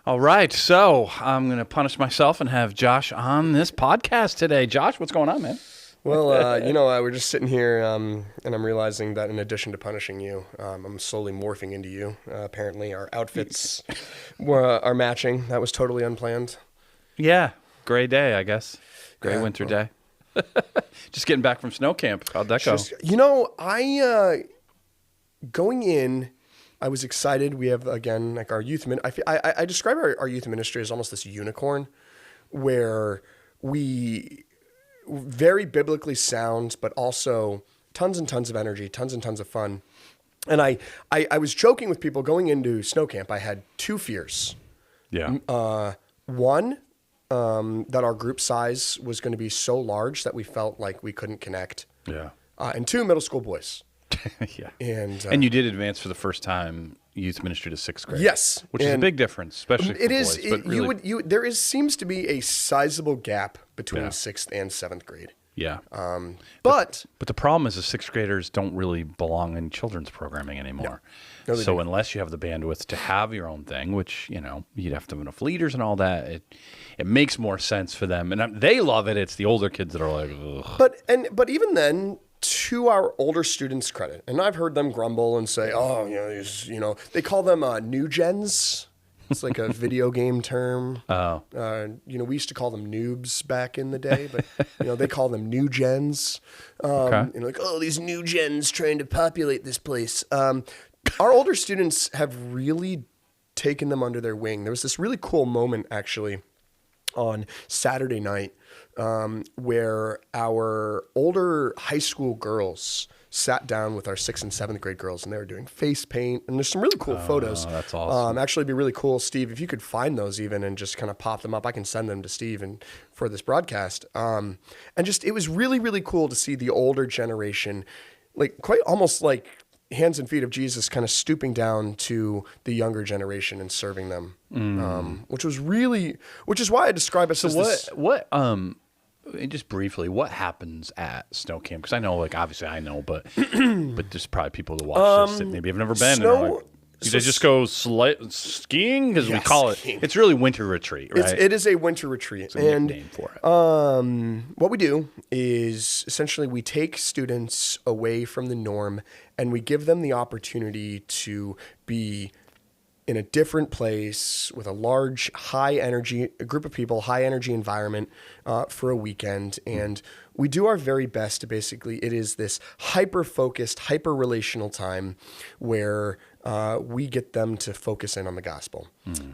All right, so I'm going to punish myself and have Josh on this podcast today. Josh, what's going on, man? Well, we're just sitting here, and I'm realizing that in addition to punishing you, I'm slowly morphing into you. Apparently, our outfits are matching. That was totally unplanned. Yeah, gray day, I guess. Gray Yeah, winter well. day. Just getting back from snow camp. How'd that go? Going in, I was excited. We have, again, like our youth I describe our youth ministry as almost this unicorn where we very biblically sound, but also tons and tons of energy, tons and tons of fun. And I was joking with people going into snow camp. I had two fears. Yeah. One, that our group size was going to be so large that we felt like we couldn't connect. Yeah. And two, middle school boys. Yeah. And you did advance for the first time youth ministry to sixth grade. yes, Which is a big difference, especially for it is. boys. But really, There seems to be a sizable gap between Yeah. sixth and seventh grade. yeah. But But the problem is the sixth graders don't really belong in children's programming anymore. No, they So don't. unless you have the bandwidth to have your own thing, which, you'd have to have enough leaders and all that, it makes more sense for them. And they love it. It's the older kids that are like, ugh. But even then, to our older students' credit, and I've heard them grumble and say, "Oh, they call them new gens." It's like a video game term. Oh. We used to call them noobs back in the day, but they call them new gens. Okay. Like, oh, these new gens trying to populate this place. Our older students have really taken them under their wing. There was this really cool moment actually on Saturday night where our older high school girls sat down with our 6th and 7th grade girls, and they were doing face paint, and there's some really cool photos. That's awesome. Actually, it'd be really cool, Steve, if you could find those even and just kind of pop them up. I can send them to Steve and for this broadcast. And just, it was really, really cool to see the older generation, like quite almost like hands and feet of Jesus, kind of stooping down to the younger generation and serving them, which is why I describe us as this. Just briefly, what happens at snow camp? Because I know, obviously I know, but but there's probably people that watch this that maybe have never been. Do they just go skiing? Because we call it, skiing. it's really winter retreat, right? It is a winter retreat. It's a nickname for it. What we do is essentially we take students away from the norm and we give them the opportunity to be in a different place with a large, a group of people, high energy environment for a weekend. And we do our very best to it is this hyper-focused, hyper-relational time where we get them to focus in on the gospel.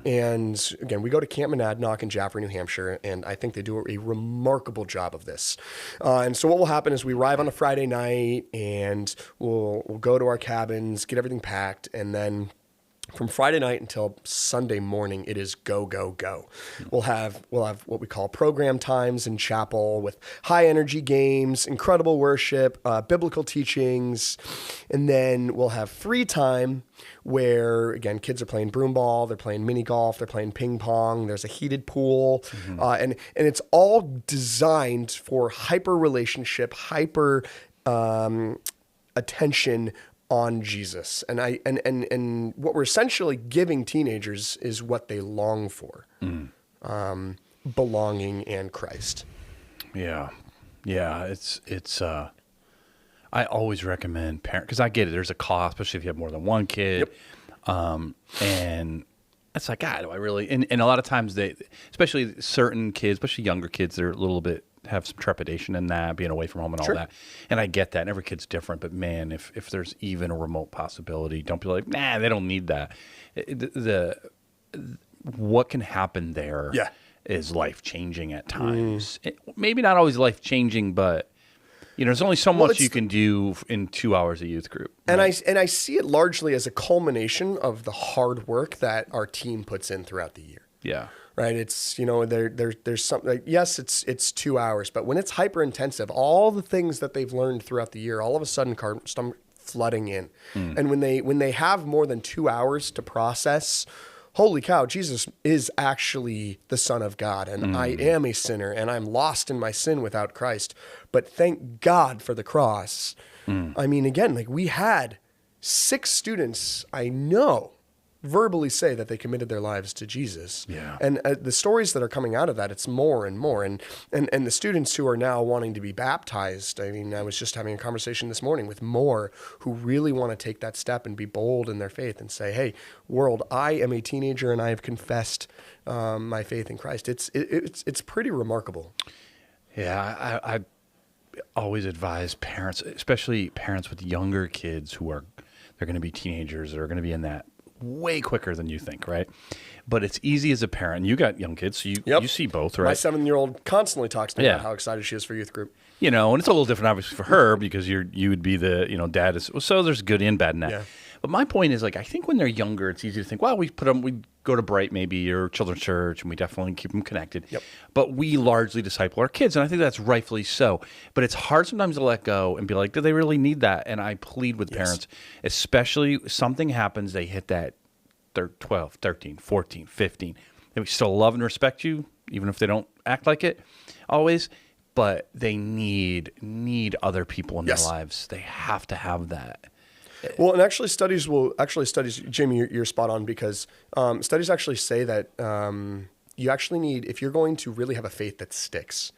And again, we go to Camp Monadnock in Jaffrey, New Hampshire, and I think they do a remarkable job of this. And so what will happen is we arrive on a Friday night and we'll go to our cabins, get everything packed, and then from Friday night until Sunday morning, it is go, go, go. We'll have what we call program times in chapel with high energy games, incredible worship, biblical teachings, and then we'll have free time where, again, kids are playing broomball, they're playing mini golf, they're playing ping pong, there's a heated pool, and it's all designed for hyper relationship, hyper attention on Jesus. And what we're essentially giving teenagers is what they long for. Belonging and Christ. Yeah. It's I always recommend parents, because I get it. There's a cost, especially if you have more than one kid. Yep. And it's like, God, do I really? And a lot of times especially certain kids, especially younger kids, they're a little bit, have some trepidation in that, being away from home and all that. And I get that. And every kid's different. But man, if there's even a remote possibility, don't be like, nah, they don't need that. What can happen there is life-changing at times. Maybe not always life-changing, but there's only so much you can do in 2 hours of youth group. Right? And I see it largely as a culmination of the hard work that our team puts in throughout the year. Yeah. Right. It's, there's something like, yes, it's 2 hours, but when it's hyper intensive, all the things that they've learned throughout the year, all of a sudden come flooding in. And when they have more than 2 hours to process, holy cow, Jesus is actually the Son of God, and I am a sinner, and I'm lost in my sin without Christ. But thank God for the cross. I mean, again, we had 6 students I know verbally say that they committed their lives to Jesus. Yeah. And the stories that are coming out of that, it's more and more. And the students who are now wanting to be baptized, I mean, I was just having a conversation this morning with more who really want to take that step and be bold in their faith and say, hey, world, I am a teenager and I have confessed my faith in Christ. It's pretty remarkable. Yeah, I always advise parents, especially parents with younger kids they're going to be teenagers or are going to be in that way quicker than you think, right? But it's easy as a parent. You got young kids, so you see both, right? My 7-year-old constantly talks to me about how excited she is for youth group. And it's a little different, obviously, for her because you would be the dad. So there's good and bad in that. Yeah. But my point is, like, I think when they're younger, it's easy to think, well, we go to Bright maybe or Children's Church, and we definitely keep them connected. Yep. But we largely disciple our kids, and I think that's rightfully so. But it's hard sometimes to let go and be like, do they really need that? And I plead with parents, especially something happens, they hit that 12, 13, 14, 15. They still love and respect you, even if they don't act like it always. But they need other people in their lives. They have to have that. Well, and actually studies, Jamie, you're spot on because studies actually say that you actually need, if you're going to really have a faith that sticks,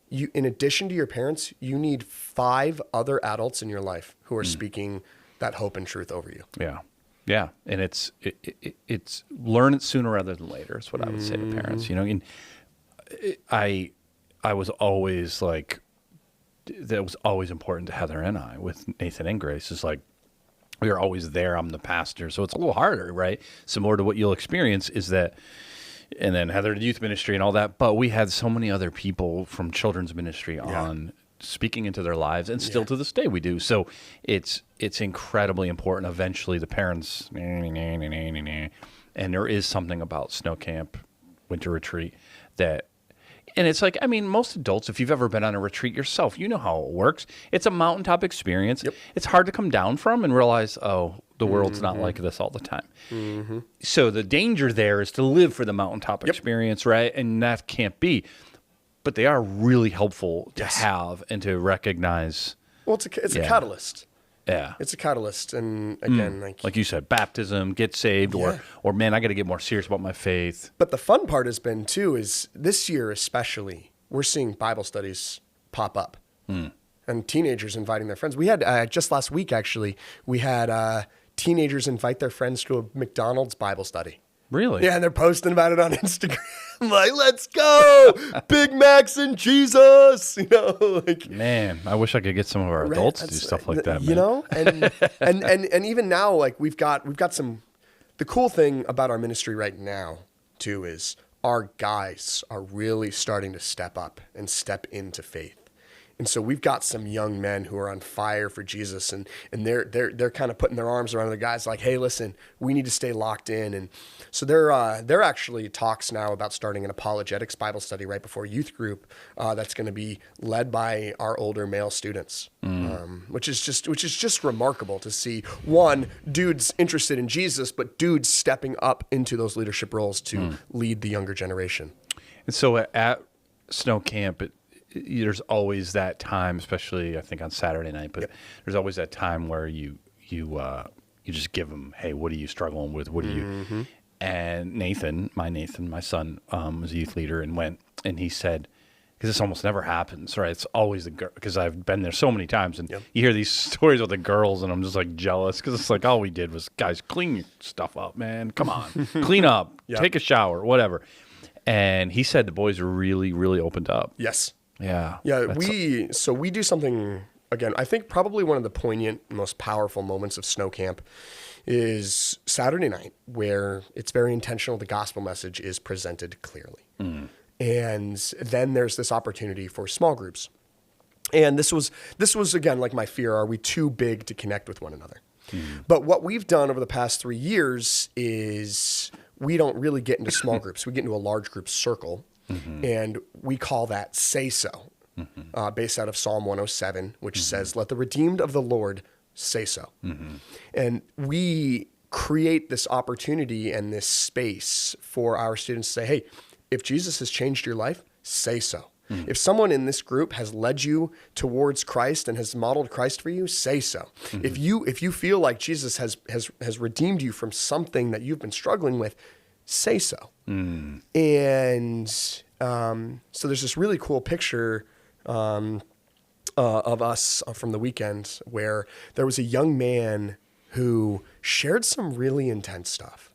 you, in addition to your parents, you need 5 other adults in your life who are speaking that hope and truth over you. Yeah. Yeah. And it's learn it sooner rather than later is what I would say to parents. And I was always like, that was always important to Heather and I with Nathan and Grace is like, we are always there. I'm the pastor. So it's a little harder, right? Similar to what you'll experience is that, and then Heather did youth ministry and all that, but we had so many other people from children's ministry on speaking into their lives, and still to this day we do. So it's incredibly important. Eventually the parents, and there is something about snow camp, winter retreat that, and it's like, I mean, most adults, if you've ever been on a retreat yourself, you know how it works. It's a mountaintop experience. Yep. It's hard to come down from and realize, oh, the world's not like this all the time. So the danger there is to live for the mountaintop experience, right? And that can't be. But they are really helpful to have and to recognize. Well, it's a catalyst. Yeah. It's a catalyst. And again, like you said, baptism, get saved, or man, I got to get more serious about my faith. But the fun part has been too, is this year especially, we're seeing Bible studies pop up and teenagers inviting their friends. We had, just last week, actually, we had teenagers invite their friends to a McDonald's Bible study. Really? Yeah, and they're posting about it on Instagram. Like, let's go, Big Macs and Jesus. Man, I wish I could get some of our adults to do stuff like that. And even now, like we've got some. The cool thing about our ministry right now, too, is our guys are really starting to step up and step into faith. And so we've got some young men who are on fire for Jesus, and they're kind of putting their arms around the guys like, hey, listen, we need to stay locked in. And so there are actually talks now about starting an apologetics Bible study right before youth group that's going to be led by our older male students, which is just remarkable to see. One, dudes interested in Jesus, but dudes stepping up into those leadership roles to lead the younger generation. And so at Snow Camp, there's always that time, especially I think on Saturday night, but there's always that time where you just give them, hey, what are you struggling with? What do you? And Nathan, my son, was a youth leader and went, and he said, because this almost never happens, right? It's always the girl, because I've been there so many times, and you hear these stories with the girls, and I'm just like jealous, because it's like all we did was, guys, clean your stuff up, man. Come on, clean up, take a shower, whatever. And he said the boys are really, really opened up. Yes. Yeah. Yeah, we do something, again, I think probably one of the poignant, most powerful moments of Snow Camp is Saturday night, where it's very intentional. The gospel message is presented clearly. And then there's this opportunity for small groups. And this was again, like my fear, are we too big to connect with one another? But what we've done over the past 3 years is we don't really get into small groups. We get into a large group circle. And we call that say so, based out of Psalm 107, which says, let the redeemed of the Lord say so. And we create this opportunity and this space for our students to say, hey, if Jesus has changed your life, say so. If someone in this group has led you towards Christ and has modeled Christ for you, say so. If you feel like Jesus has redeemed you from something that you've been struggling with, say so. And so there's this really cool picture of us from the weekend where there was a young man who shared some really intense stuff.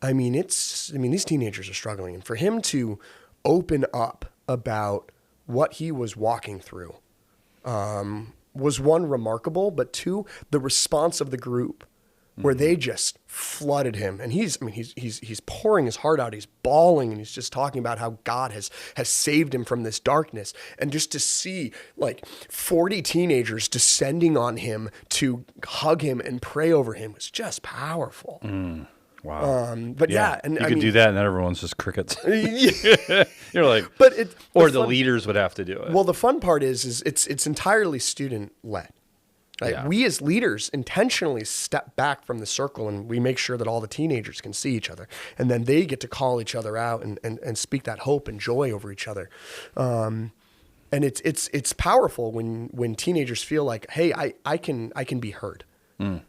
I mean, these teenagers are struggling, and for him to open up about what he was walking through was one, remarkable, but two, the response of the group where they just flooded him. And he's pouring his heart out. He's bawling, and he's just talking about how God has saved him from this darkness. And just to see like 40 teenagers descending on him to hug him and pray over him was just powerful. Wow. But yeah, and you I could mean, do that, and then everyone's just crickets. Yeah. You're like, But the leaders would have to do it. Well, the fun part is it's entirely student led. Right? Yeah. We as leaders intentionally step back from the circle, and we make sure that all the teenagers can see each other, and then they get to call each other out and speak that hope and joy over each other. And it's powerful when teenagers feel like, hey, I can be heard. And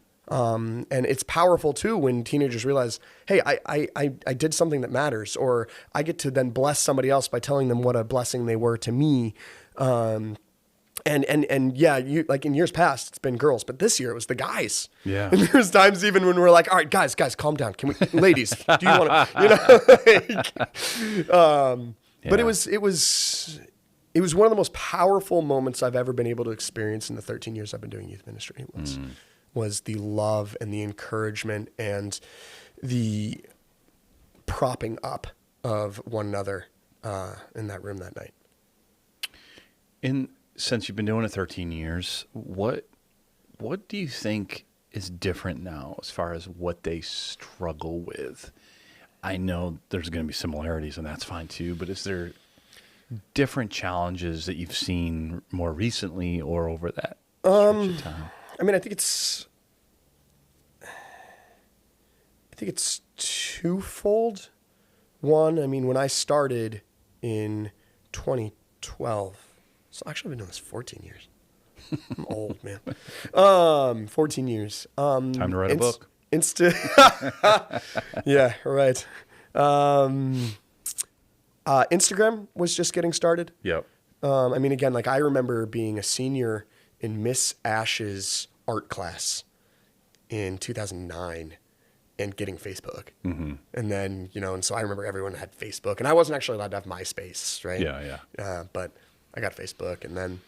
it's powerful too when teenagers realize, hey, I did something that matters, or I get to then bless somebody else by telling them what a blessing they were to me. And yeah, you like in years past, it's been girls, but this year it was the guys. Yeah. And there's times even when we're like, all right, guys, calm down. Can we, ladies, do you want to, but it was one of the most powerful moments I've ever been able to experience in the 13 years I've been doing youth ministry. Was the love and the encouragement and the propping up of one another in that room that night. Since you've been doing it 13 years, what do you think is different now as far as what they struggle with? I know there's going to be similarities, and that's fine too, but is there different challenges that you've seen more recently or over that stretch of time? I mean, I think it's twofold. One, I mean, when I started in 2012, so actually I've been doing this 14 years. I'm old, man. 14 years. Time to write a book. Yeah, right. Instagram was just getting started. Yep. I mean, again, like I remember being a senior in Miss Ash's art class in 2009 and getting Facebook. And then, and so I remember everyone had Facebook, and I wasn't actually allowed to have MySpace, right? Yeah. But I got Facebook, and then,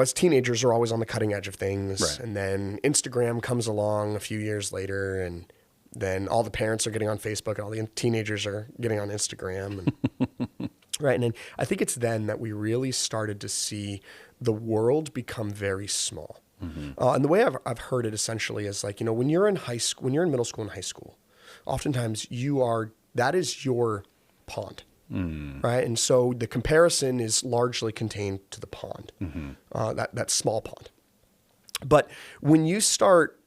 as teenagers are always on the cutting edge of things. Right. And then Instagram comes along a few years later, and then all the parents are getting on Facebook and all the teenagers are getting on Instagram. And, right. And then I think it's then that we really started to see the world become very small. And the way I've heard it essentially is like, when you're in high school, when you're in middle school and high school, oftentimes that is your pond. Right. And so the comparison is largely contained to the pond, that small pond. But when you start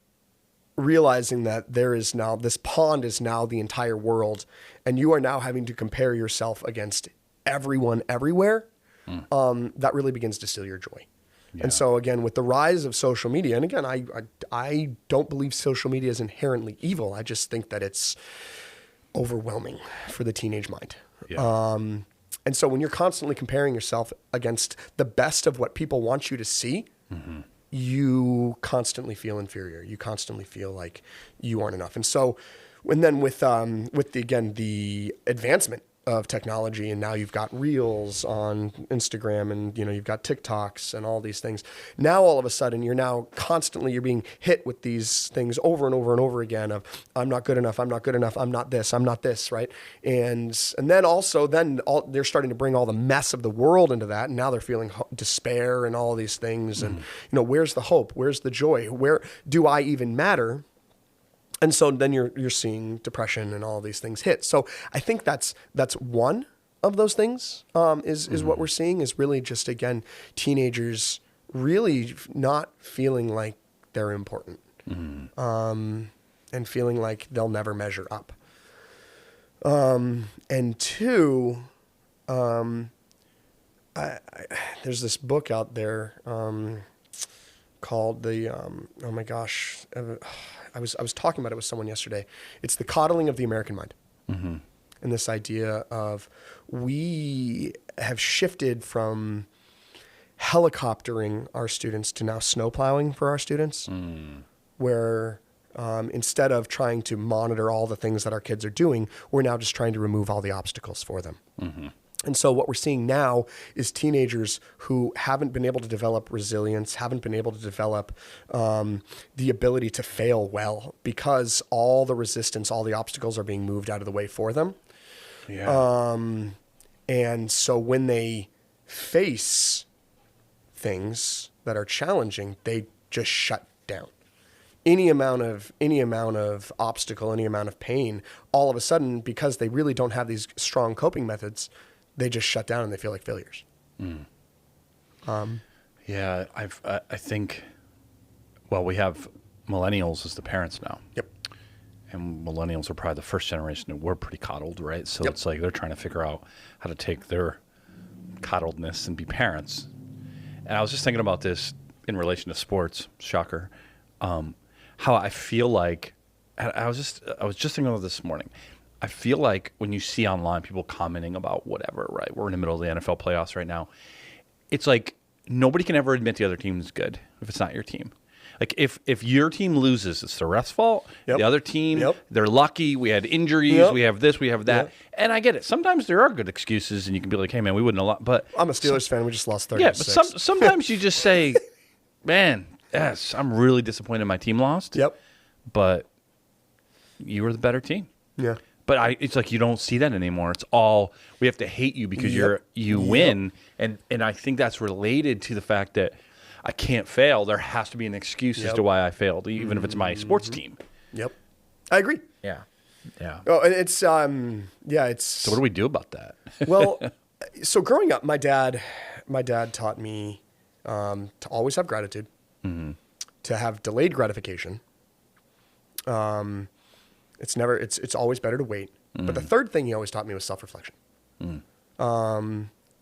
realizing that this pond is now the entire world, and you are now having to compare yourself against everyone everywhere, that really begins to steal your joy. Yeah. And so again, with the rise of social media, and again, I don't believe social media is inherently evil. I just think that it's overwhelming for the teenage mind. Yeah. And so when you're constantly comparing yourself against the best of what people want you to see, you constantly feel inferior. You constantly feel like you aren't enough. And so, and then with the advancement of technology, and now you've got Reels on Instagram, and you've got TikToks and all these things. Now all of a sudden you're being hit with these things over and over and over again of I'm not good enough, I'm not good enough, I'm not this, right? And then also they're starting to bring all the mess of the world into that, and now they're feeling despair and all these things, and where's the hope? Where's the joy? Where do I even matter? And so then you're seeing depression and all these things hit. So I think that's one of those things is what we're seeing is really just, again, teenagers really not feeling like they're important and feeling like they'll never measure up. And two, There's this book out there called oh my gosh, I was talking about it with someone yesterday. It's The Coddling of the American Mind. Mm-hmm. And this idea of we have shifted from helicoptering our students to now snowplowing for our students, where instead of trying to monitor all the things that our kids are doing, we're now just trying to remove all the obstacles for them. Mm-hmm. And so what we're seeing now is teenagers who haven't been able to develop resilience, haven't been able to develop the ability to fail well because all the resistance, all the obstacles are being moved out of the way for them. Yeah. And so when they face things that are challenging, they just shut down. Any amount of obstacle, any amount of pain, all of a sudden, because they really don't have these strong coping methods, they just shut down and they feel like failures. Yeah, I think, well, we have millennials as the parents now. Yep. And millennials are probably the first generation that were pretty coddled, right? So Yep. it's like they're trying to figure out how to take their coddledness and be parents. And I was just thinking about this in relation to sports, shocker, how I feel like, I was just thinking about this morning. I feel like when you see online people commenting about whatever, right? We're in the middle of the NFL playoffs right now. It's like nobody can ever admit the other team is good if it's not your team. Like if your team loses, it's the ref's fault. Yep. The other team, Yep. they're lucky. We had injuries. Yep. We have this. We have that. Yep. And I get it. Sometimes there are good excuses, and you can be like, "Hey, man, we wouldn't allow." But I'm a Steelers fan. We just lost 30 yeah, but sometimes you just say, "Man, yes, I'm really disappointed my team lost." Yep. But you were the better team. Yeah. But it's like you don't see that anymore. It's all we have to hate you because Yep. you win, and I think that's related to the fact that I can't fail. There has to be an excuse as Yep. to why I failed, even if it's my sports team. Yep. I agree. Yeah, yeah. Oh, and it's it's So what do we do about that? well, so growing up, my dad taught me to always have gratitude, to have delayed gratification. It's always better to wait. But the third thing he always taught me was self-reflection.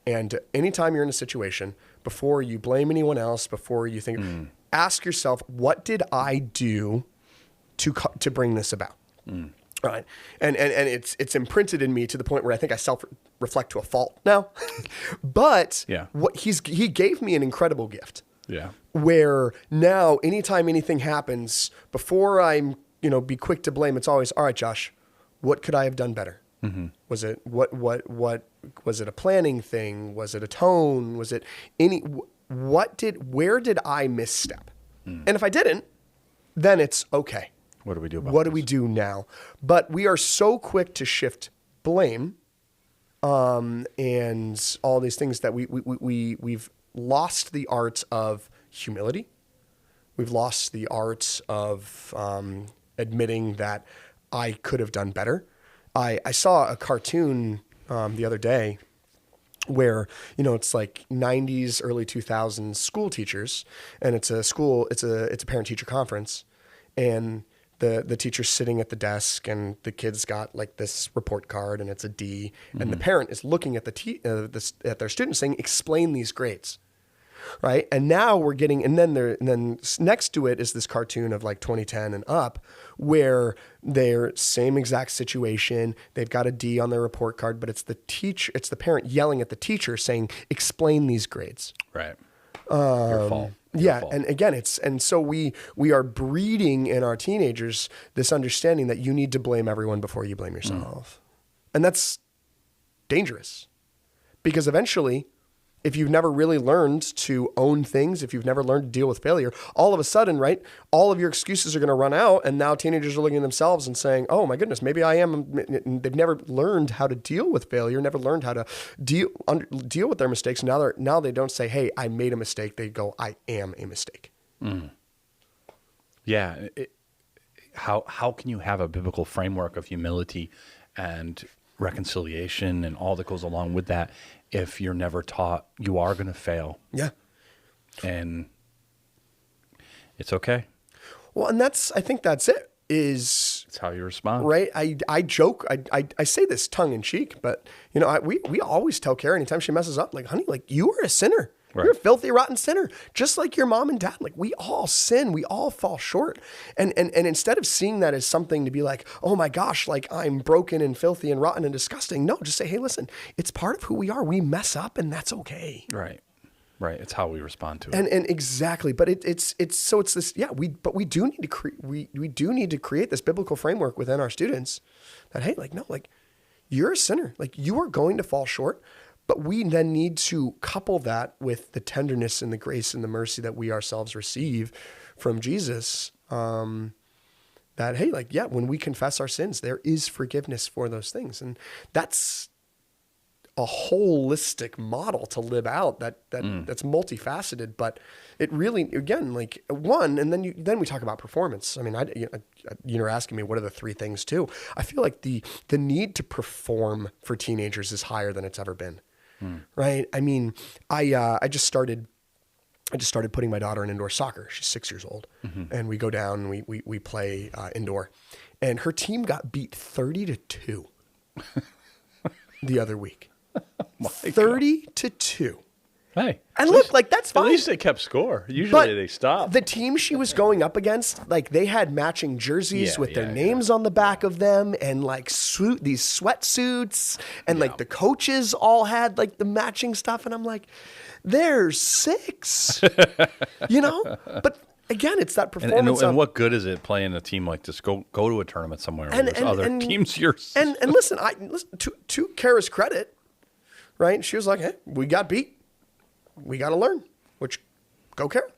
And anytime you're in a situation, before you blame anyone else, before you think, ask yourself, what did I do to bring this about? Right. And it's imprinted in me to the point where I think I self-reflect to a fault now. But Yeah. he gave me an incredible gift. Yeah. Where now anytime anything happens, before I'm, be quick to blame, it's always, all right, Josh, what could I have done better? Was it what was it a planning thing? Was it a tone? Was it where did I misstep? And if I didn't, then it's okay. What do we do about What do this? we do now? But we are so quick to shift blame, and all these things that we've lost the art of humility. We've lost the art of admitting that I could have done better. I saw a cartoon the other day where, it's like 90s, early 2000s school teachers, and it's a parent-teacher conference, and the teacher's sitting at the desk, and the kid's got like this report card, and it's a D, and the parent is looking at at their student saying, explain these grades. Right. And now we're getting, and then next to it is this cartoon of like 2010 and up, where they're same exact situation. They've got a D on their report card, but it's the parent yelling at the teacher saying, explain these grades. Right. Your fault. Your fault. And again, so we are breeding in our teenagers this understanding that you need to blame everyone before you blame yourself. And that's dangerous, because eventually, if you've never really learned to own things, if you've never learned to deal with failure, all of a sudden, right, all of your excuses are going to run out. And now teenagers are looking at themselves and saying, oh my goodness, maybe I am. They've never learned how to deal with failure, never learned how to deal with their mistakes. Now they don't say, hey, I made a mistake. They go, I am a mistake. Yeah. How can you have a biblical framework of humility and reconciliation and all that goes along with that if you're never taught you are going to fail? Yeah. And it's okay. Well, and I think that's it, is It's how you respond. Right. I joke. I say this tongue in cheek, but we always tell Kara anytime she messes up, like, honey, like you are a sinner. Right. You're a filthy, rotten sinner, just like your mom and dad. Like we all sin. We all fall short. And instead of seeing that as something to be like, oh my gosh, like I'm broken and filthy and rotten and disgusting. No, just say, hey, listen, it's part of who we are. We mess up and that's okay. Right. Right. It's how we respond to it. And exactly. But it's this, we do need to we do need to create this biblical framework within our students that, hey, like, no, like you're a sinner, like you are going to fall short. But we then need to couple that with the tenderness and the grace and the mercy that we ourselves receive from Jesus. That, hey, like, yeah, when we confess our sins, there is forgiveness for those things. And that's a holistic model to live out that's multifaceted. But it really, again, like one, and then we talk about performance. I mean, you're asking me, what are the three things too? I feel like the need to perform for teenagers is higher than it's ever been. Right. I mean, I just started putting my daughter in indoor soccer. She's 6 years old, and we go down and we play indoor, and her team got beat 30-2 the other week. 30-2. Hey, and look, like that's fine. At least they kept score. Usually they stop. The team she was going up against, like they had matching jerseys with their names on the back of them, and like these sweatsuits, and like the coaches all had like the matching stuff, and I'm like, there's 6, But again, it's that performance. And what good is it playing a team like this? Go to a tournament somewhere where there's other teams yours. And listen, to Kara's credit, right? She was like, hey, we got beat. We got to learn, which go Kara,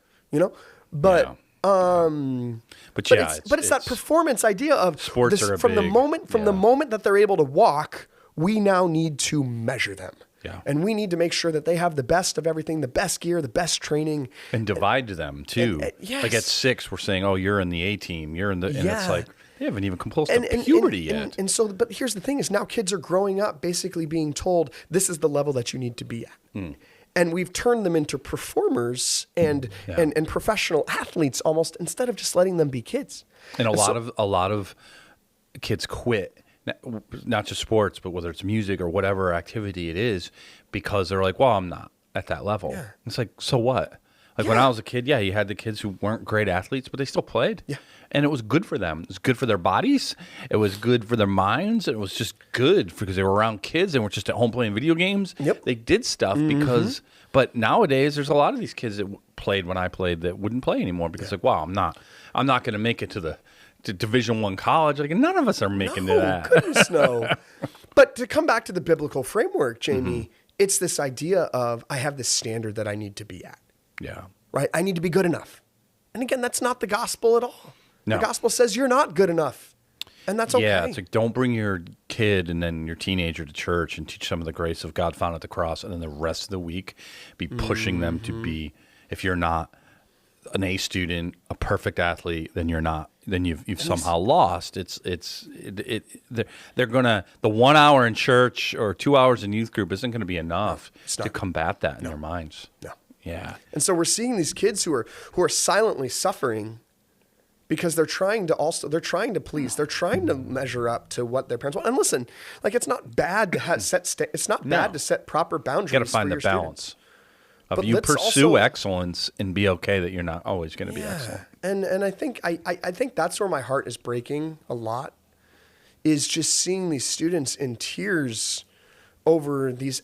but it's that performance idea of sports are from the moment that they're able to walk, we now need to measure them. Yeah. And we need to make sure that they have the best of everything, the best gear, the best training. And divide to them too. Yes. Like at 6, we're saying, oh, you're in the A team. You're in the, and it's like, they haven't even come close to puberty yet. And so, but here's the thing is now kids are growing up basically being told, this is the level that you need to be at. And we've turned them into performers and professional athletes almost, instead of just letting them be kids. And a lot of kids quit, not just sports, but whether it's music or whatever activity it is, because they're like, well, I'm not at that level. Yeah. It's like, so what? Like when I was a kid, you had the kids who weren't great athletes, but they still played. Yeah. And it was good for them. It was good for their bodies. It was good for their minds. It was just good because they were around kids and were just at home playing video games. Yep. They did stuff because, but nowadays there's a lot of these kids that played when I played that wouldn't play anymore because like, wow, I'm not going to make it to Division I college. Like none of us are making to that. Goodness no. But to come back to the biblical framework, Jamie, it's this idea of I have this standard that I need to be at. Yeah. Right? I need to be good enough. And again, that's not the gospel at all. No. The gospel says you're not good enough. And that's okay. Yeah, it's like don't bring your kid and then your teenager to church and teach some of the grace of God found at the cross, and then the rest of the week be pushing them to be, if you're not an A student, a perfect athlete, then you're not. Then you've somehow lost. They're gonna, the 1 hour in church or 2 hours in youth group isn't gonna be enough to combat that in their minds. No. Yeah. And so we're seeing these kids who are silently suffering because they're trying to please, they're trying to measure up to what their parents want. And listen, like it's not bad to it's not bad to set proper boundaries. You got to find the balance of you pursue excellence and be okay that you're not always going to be excellent. And I think I think that's where my heart is breaking a lot, is just seeing these students in tears over these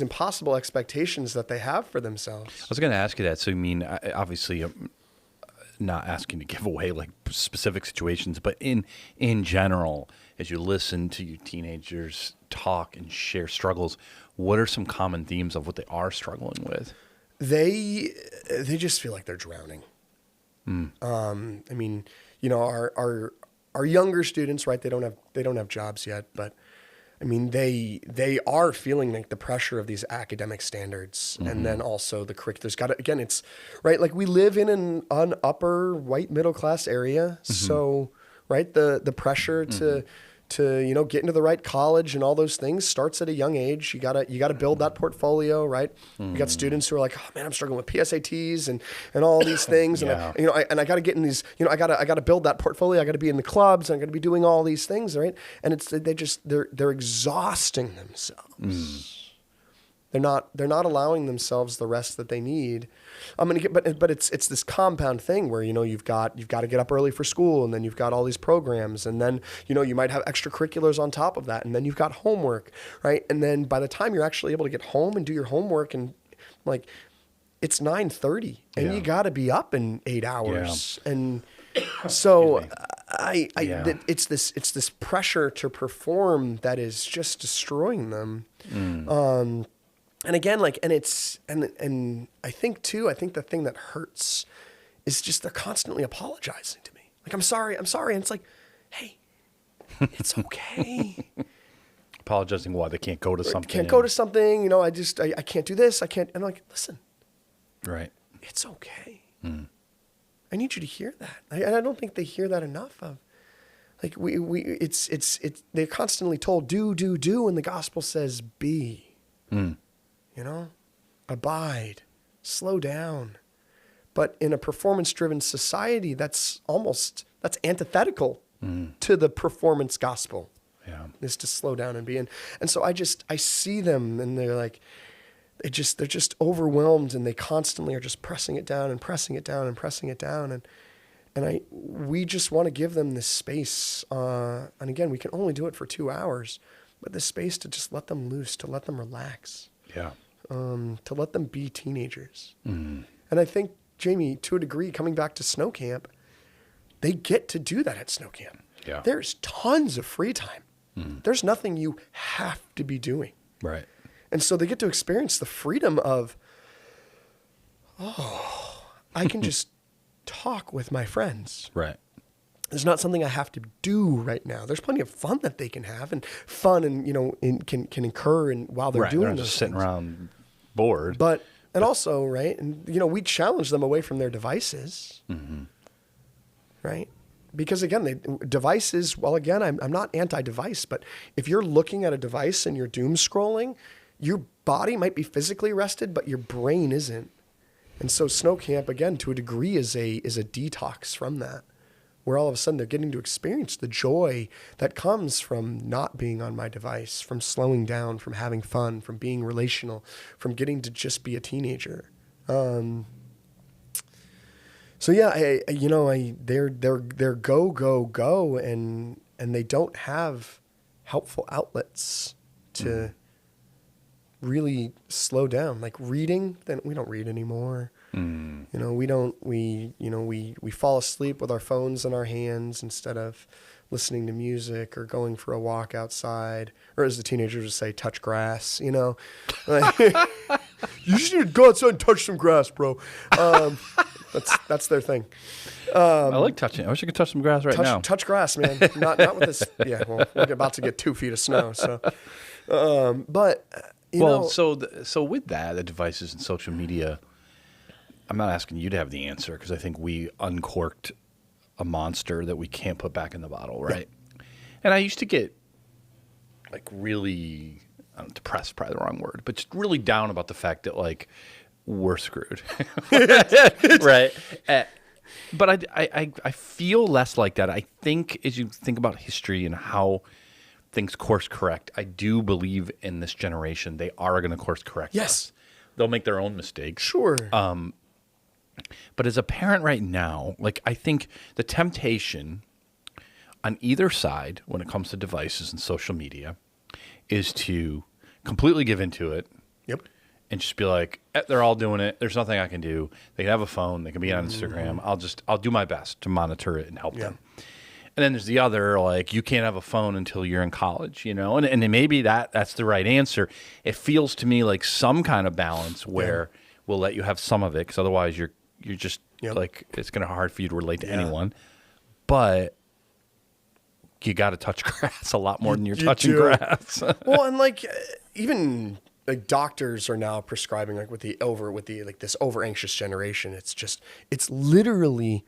impossible expectations that they have for themselves. I was going to ask you that. So, I mean, obviously, I'm not asking to give away like specific situations, but in general, as you listen to your teenagers talk and share struggles, what are some common themes of what they are struggling with? They just feel like they're drowning. I mean, our younger students, right? They don't have jobs yet, but I mean, they are feeling like the pressure of these academic standards, and then also the curriculum. It's right. Like we live in an upper white middle class area, so right the pressure get into the right college and all those things starts at a young age. You gotta build that portfolio, right? You got students who are like, oh man, I'm struggling with PSATs and all these things. Yeah. And I gotta get in these, I gotta build that portfolio. I gotta be in the clubs. I gotta be doing all these things, right? And they're exhausting themselves. They're not allowing themselves the rest that they need. But it's this compound thing where you've got to get up early for school, and then you've got all these programs, and then you might have extracurriculars on top of that, and then you've got homework, right? And then by the time you're actually able to get home and do your homework, and like it's 9:30, and you got to be up in 8 hours, and so it's this pressure to perform that is just destroying them. And again, and I think the thing that hurts is just they're constantly apologizing to me. Like, I'm sorry. And it's like, hey, it's okay. Apologizing why they can't go to something. Can't go to something, I can't do this. I can't. And I'm like, listen. Right. It's okay. I need you to hear that. And I don't think they hear that enough of. Like they're constantly told, do, and the gospel says be. Abide, slow down. But in a performance-driven society, that's antithetical to the performance gospel. Yeah. Is to slow down and be in. And so I see them, and they're like, they're just overwhelmed, and they constantly are just pressing it down and pressing it down and pressing it down. And we just want to give them this space. And again, we can only do it for 2 hours, but this space to just let them loose, to let them relax. Yeah. To let them be teenagers. And I think, Jamie, to a degree, coming back to snow camp, they get to do that at snow camp. Yeah. There's tons of free time. There's nothing you have to be doing. Right. And so they get to experience the freedom of, I can just talk with my friends. Right. There's not something I have to do right now. There's plenty of fun that they can have, and fun and can incur while they're doing they're those just sitting things. around bored. But also, right, and we challenge them away from their devices, right? Because again, devices. Well, again, I'm not anti-device, but if you're looking at a device and you're doom scrolling, your body might be physically rested, but your brain isn't. And so, snow camp again, to a degree, is a detox from that, where all of a sudden they're getting to experience the joy that comes from not being on my device, from slowing down, from having fun, from being relational, from getting to just be a teenager. So yeah, they're go, and they don't have helpful outlets to really slow down. Like reading, then we don't read anymore. We fall asleep with our phones in our hands instead of listening to music or going for a walk outside, or as the teenagers would say, touch grass, Like, you just need to go outside and touch some grass, bro. That's their thing. I like touching. I wish I could touch some grass now. Touch grass, man. Not with this. Yeah, well, we're about to get 2 feet of snow. So, so with that, the devices and social media, I'm not asking you to have the answer because I think we uncorked a monster that we can't put back in the bottle, right? Yeah. And I used to get like really depressed, probably the wrong word, but just really down about the fact that like we're screwed, right? But I feel less like that. I think as you think about history and how things course correct, I do believe in this generation they are going to course correct. Yes, they'll make their own mistakes. Sure. But as a parent right now, like I think the temptation on either side when it comes to devices and social media is to completely give into it. Yep. And just be like, they're all doing it. There's nothing I can do. They can have a phone. They can be on Instagram. I'll do my best to monitor it and help them. And then there's the other, like, you can't have a phone until you're in college, And maybe that's the right answer. It feels to me like some kind of balance where we'll let you have some of it because otherwise you're just like it's going to be hard for you to relate to anyone. But you got to touch grass a lot more than you're touching grass. Well, and like even like doctors are now prescribing like with this over anxious generation. It's literally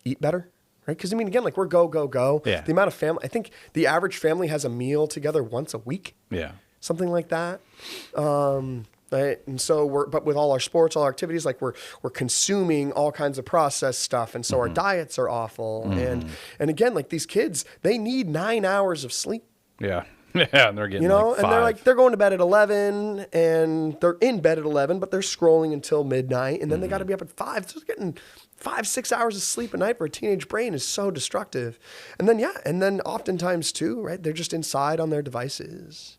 eat better, right? Because I mean, again, like we're go, go, go. Yeah. The amount of family, I think the average family has a meal together once a week. Yeah. Something like that. Right. And so but with all our sports, all our activities, like we're consuming all kinds of processed stuff. And so our diets are awful. And again, like these kids, they need 9 hours of sleep. Yeah. Yeah. And they're getting, like 5. And they're going to bed at 11 and they're in bed at 11, but they're scrolling until midnight. And then they got to be up at 5. So getting 5-6 hours of sleep a night for a teenage brain is so destructive. And then oftentimes too, right? They're just inside on their devices.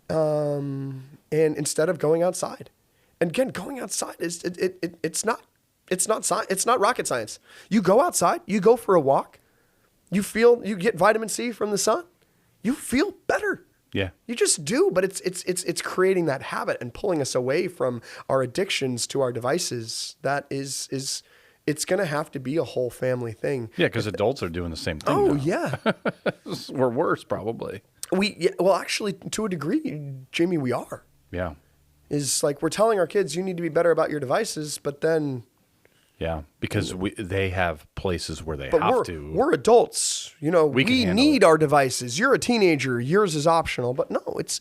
And instead of going outside, and again, going outside is it's not rocket science. You go outside, you go for a walk, you get vitamin C from the sun, you feel better. Yeah. You just do, but it's creating that habit and pulling us away from our addictions to our devices. That is it's going to have to be a whole family thing. Yeah, because adults are doing the same thing. Oh, now. yeah. We're worse, probably. Well, actually, to a degree, Jamie, we are. Yeah. Is like we're telling our kids you need to be better about your devices, but then yeah, because they have places where they have to. We're adults, we need it. our devices. You're a teenager, yours is optional, but no, it's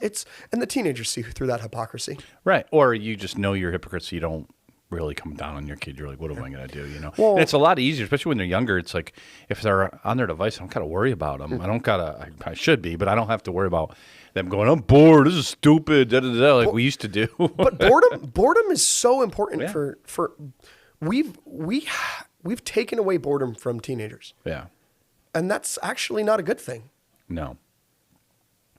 and the teenagers see through that hypocrisy. Right, or you just know you're hypocrites, so you don't really come down on your kid. You're like, what am I going to do? Well, and it's a lot easier, especially when they're younger. It's like if they're on their device, I don't got to worry about them. I should be, but I don't have to worry about them going, I'm bored. This is stupid. Da, da, da, like we used to do. But boredom is so important for we've taken away boredom from teenagers. Yeah. And that's actually not a good thing. No.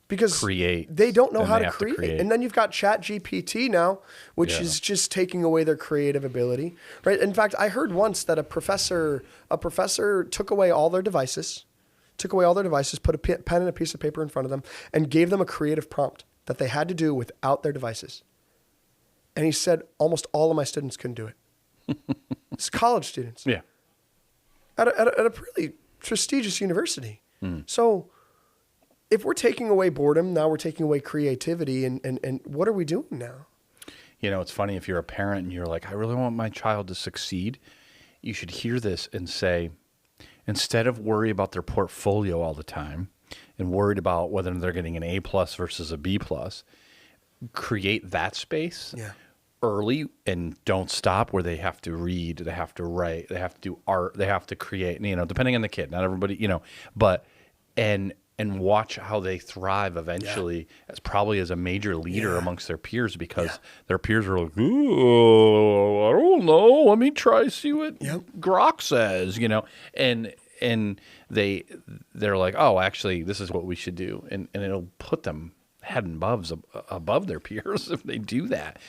Because they don't know how to create. And then you've got ChatGPT now, which is just taking away their creative ability, right? In fact, I heard once that a professor took away all their devices, put a pen and a piece of paper in front of them, and gave them a creative prompt that they had to do without their devices. And he said, almost all of my students couldn't do it. It's college students. Yeah. At a really prestigious university. So if we're taking away boredom, now we're taking away creativity, and what are we doing now? It's funny if you're a parent and you're like, I really want my child to succeed. You should hear this and say, instead of worry about their portfolio all the time and worried about whether they're getting an A+ versus a B+, create that space early and don't stop where they have to read, they have to write, they have to do art, they have to create, depending on the kid, not everybody, but, and watch how they thrive eventually as a major leader amongst their peers, because their peers are like, ooh, I don't know. Let me try, see what Grok says, and they're like, oh, actually, this is what we should do. And it'll put them head and above their peers if they do that.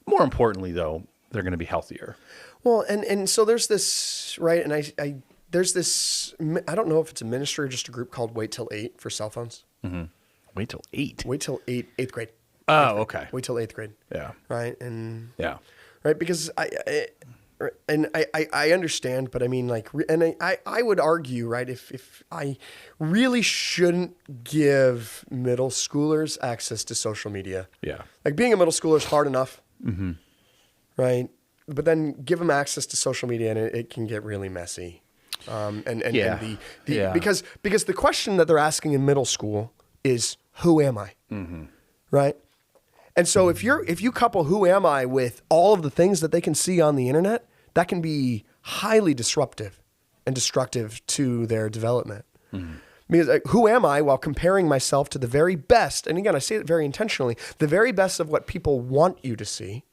More importantly, though, they're going to be healthier. Well, and so there's this, right, and there's this, I don't know if it's a ministry or just a group called Wait Till 8 for cell phones. Mm-hmm. Wait till 8? Wait till 8th grade. Oh, okay. Wait till 8th grade. Yeah. Right? And right, because I understand, but I mean, like, and I would argue, right, if I really shouldn't give middle schoolers access to social media. Yeah. Like being a middle schooler is hard enough. Mm-hmm. Right? But then give them access to social media and it can get really messy. Because the question that they're asking in middle school is, who am I? Mm-hmm. Right? And so if you couple who am I with all of the things that they can see on the internet, that can be highly disruptive and destructive to their development. Mm-hmm. Because who am I while comparing myself to the very best, and again, I say it very intentionally, the very best of what people want you to see,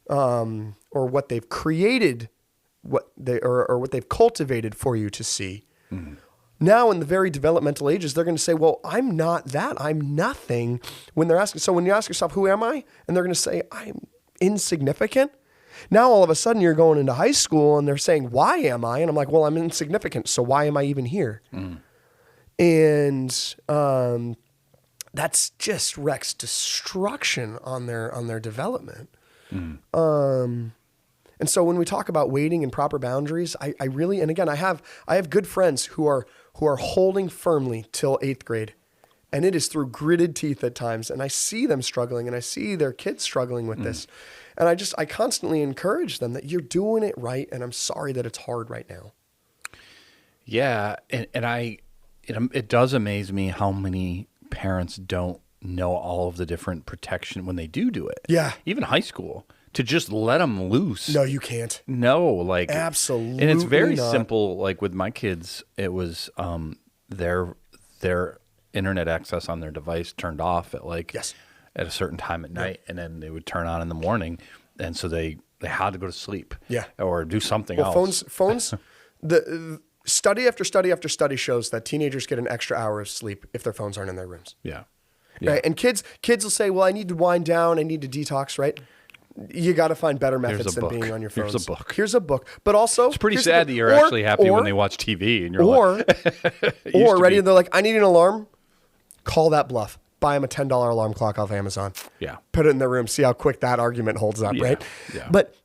or what they've created, what they've cultivated for you to see. Mm-hmm. Now, in the very developmental ages, they're going to say, well, I'm not that. I'm nothing. When they're asking, so when you ask yourself, who am I? And they're going to say, I'm insignificant. Now, all of a sudden, you're going into high school and they're saying, why am I? And I'm like, well, I'm insignificant. So why am I even here? Mm. And that's just wreaks destruction on their development. Mm. And so when we talk about waiting and proper boundaries, I really, and again, I have good friends who are holding firmly till 8th grade, and it is through gritted teeth at times. And I see them struggling, and I see their kids struggling with this. And I constantly encourage them that you're doing it right. And I'm sorry that it's hard right now. Yeah, and it does amaze me how many parents don't know all of the different protection when they do it. Yeah. Even high school, to just let them loose. No, you can't. No, like Absolutely and it's very not. simple. Like with my kids, it was their internet access on their device turned off at Yes. at a certain time at night, and then they would turn on in the morning, and so they had to go to sleep. Yeah. Or do something Well, else. phones. The study after study after study shows that teenagers get an extra hour of sleep if their phones aren't in their rooms. Yeah. Right? And kids will say, "Well, I need to wind down. I need to detox." Right? You got to find better methods than book. being on your phones. Here's a book. Here's a book. But also, It's pretty sad that you're actually happy when they watch TV and you're or ready. They're like, "I need an alarm." Call that bluff. Buy them a $10 alarm clock off Amazon. Yeah. Put it in their room. See how quick that argument holds up. Yeah. Right? Yeah. But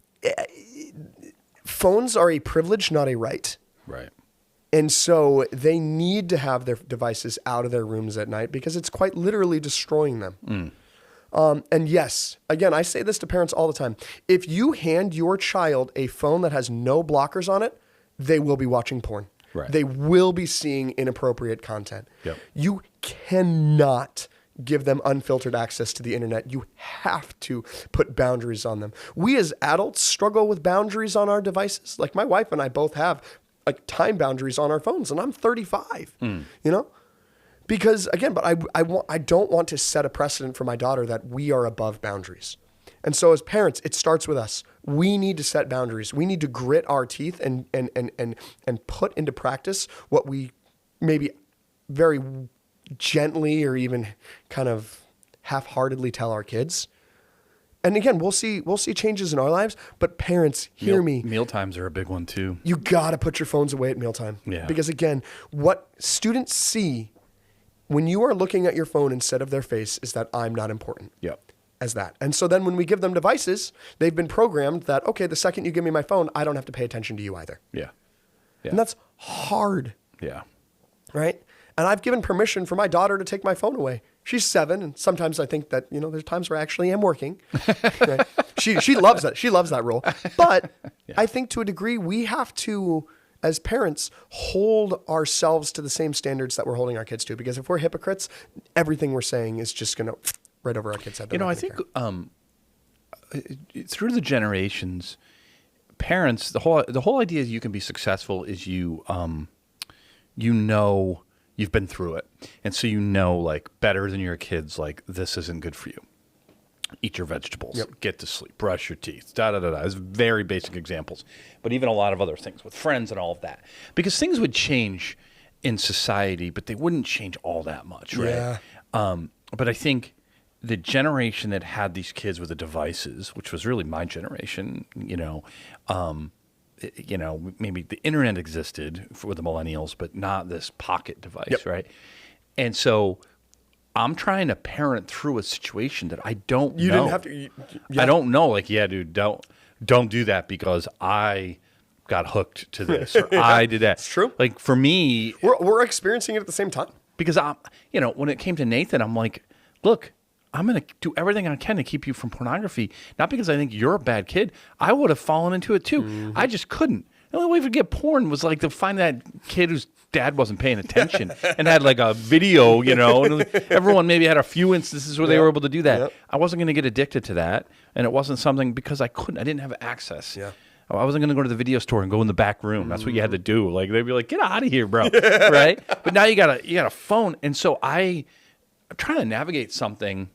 phones are a privilege, not a right. Right. And so they need to have their devices out of their rooms at night because it's quite literally destroying them. And yes, again, I say this to parents all the time. If you hand your child a phone that has no blockers on it, they will be watching porn. Right. They will be seeing inappropriate content. Yep. You cannot give them unfiltered access to the internet. You have to put boundaries on them. We as adults struggle with boundaries on our devices. Like my wife and I both have like time boundaries on our phones, and I'm 35, you know? Because again, but I don't want to set a precedent for my daughter that we are above boundaries. And so as parents, it starts with us. We need to set boundaries. We need to grit our teeth and put into practice what we maybe very gently or even kind of half-heartedly tell our kids. And again, we'll see changes in our lives, but parents, hear me. Meal times are a big one too. You got to put your phones away at mealtime. Yeah. Because again, what students see when you are looking at your phone instead of their face is that I'm not important. Yep. As that. And so then when we give them devices, they've been programmed that, okay, the second you give me my phone, I don't have to pay attention to you either. Yeah. Yeah. And that's hard. Yeah. Right? And I've given permission for my daughter to take my phone away. She's 7, and sometimes I think that, there's times where I actually am working. Right? She loves that. She loves that role. But Yeah. I think to a degree, we have to, as parents, hold ourselves to the same standards that we're holding our kids to. Because if we're hypocrites, everything we're saying is just going to right over our kids' head. I think through the generations, parents, the whole idea is you can be successful is you've been through it. And so like better than your kids, like this isn't good for you. Eat your vegetables, Yep. Get to sleep, brush your teeth, da-da-da-da. It's very basic examples. But even a lot of other things with friends and all of that. Because things would change in society, but they wouldn't change all that much, right? Yeah. But I think the generation that had these kids with the devices, which was really my generation, maybe the internet existed for the millennials, but not this pocket device, Yep. right? And so I'm trying to parent through a situation that I don't know. You didn't have to. I don't know. Like, yeah, dude, don't do that because I got hooked to this or I did that. It's true. Like for me, We're experiencing it at the same time. because when it came to Nathan, I'm like, look, I'm going to do everything I can to keep you from pornography. Not because I think you're a bad kid. I would have fallen into it too. Mm-hmm. I just couldn't. The only way to get porn was like to find that kid whose dad wasn't paying attention and had like a video, and everyone maybe had a few instances where they were able to do that. Yep. I wasn't going to get addicted to that. And it wasn't something because I didn't have access. Yeah. I wasn't going to go to the video store and go in the back room. That's what you had to do. Like they'd be like, "Get out of here, bro!" Right? But now you got a phone, and so I'm trying to navigate something.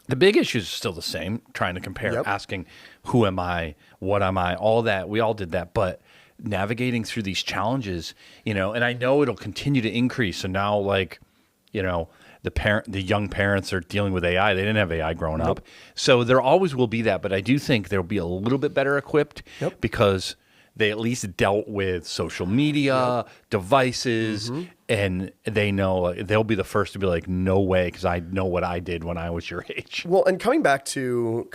The big issue is still the same. Trying to compare, Yep. asking, "Who am I? What am I?" All that. We all did that, but navigating through these challenges, and I know it'll continue to increase. So now, the young parents are dealing with AI. They didn't have AI growing up. So there always will be that, but I do think they'll be a little bit better equipped Yep. because they at least dealt with social media, devices, and they know they'll be the first to be like, no way, because I know what I did when I was your age. Well, and coming back to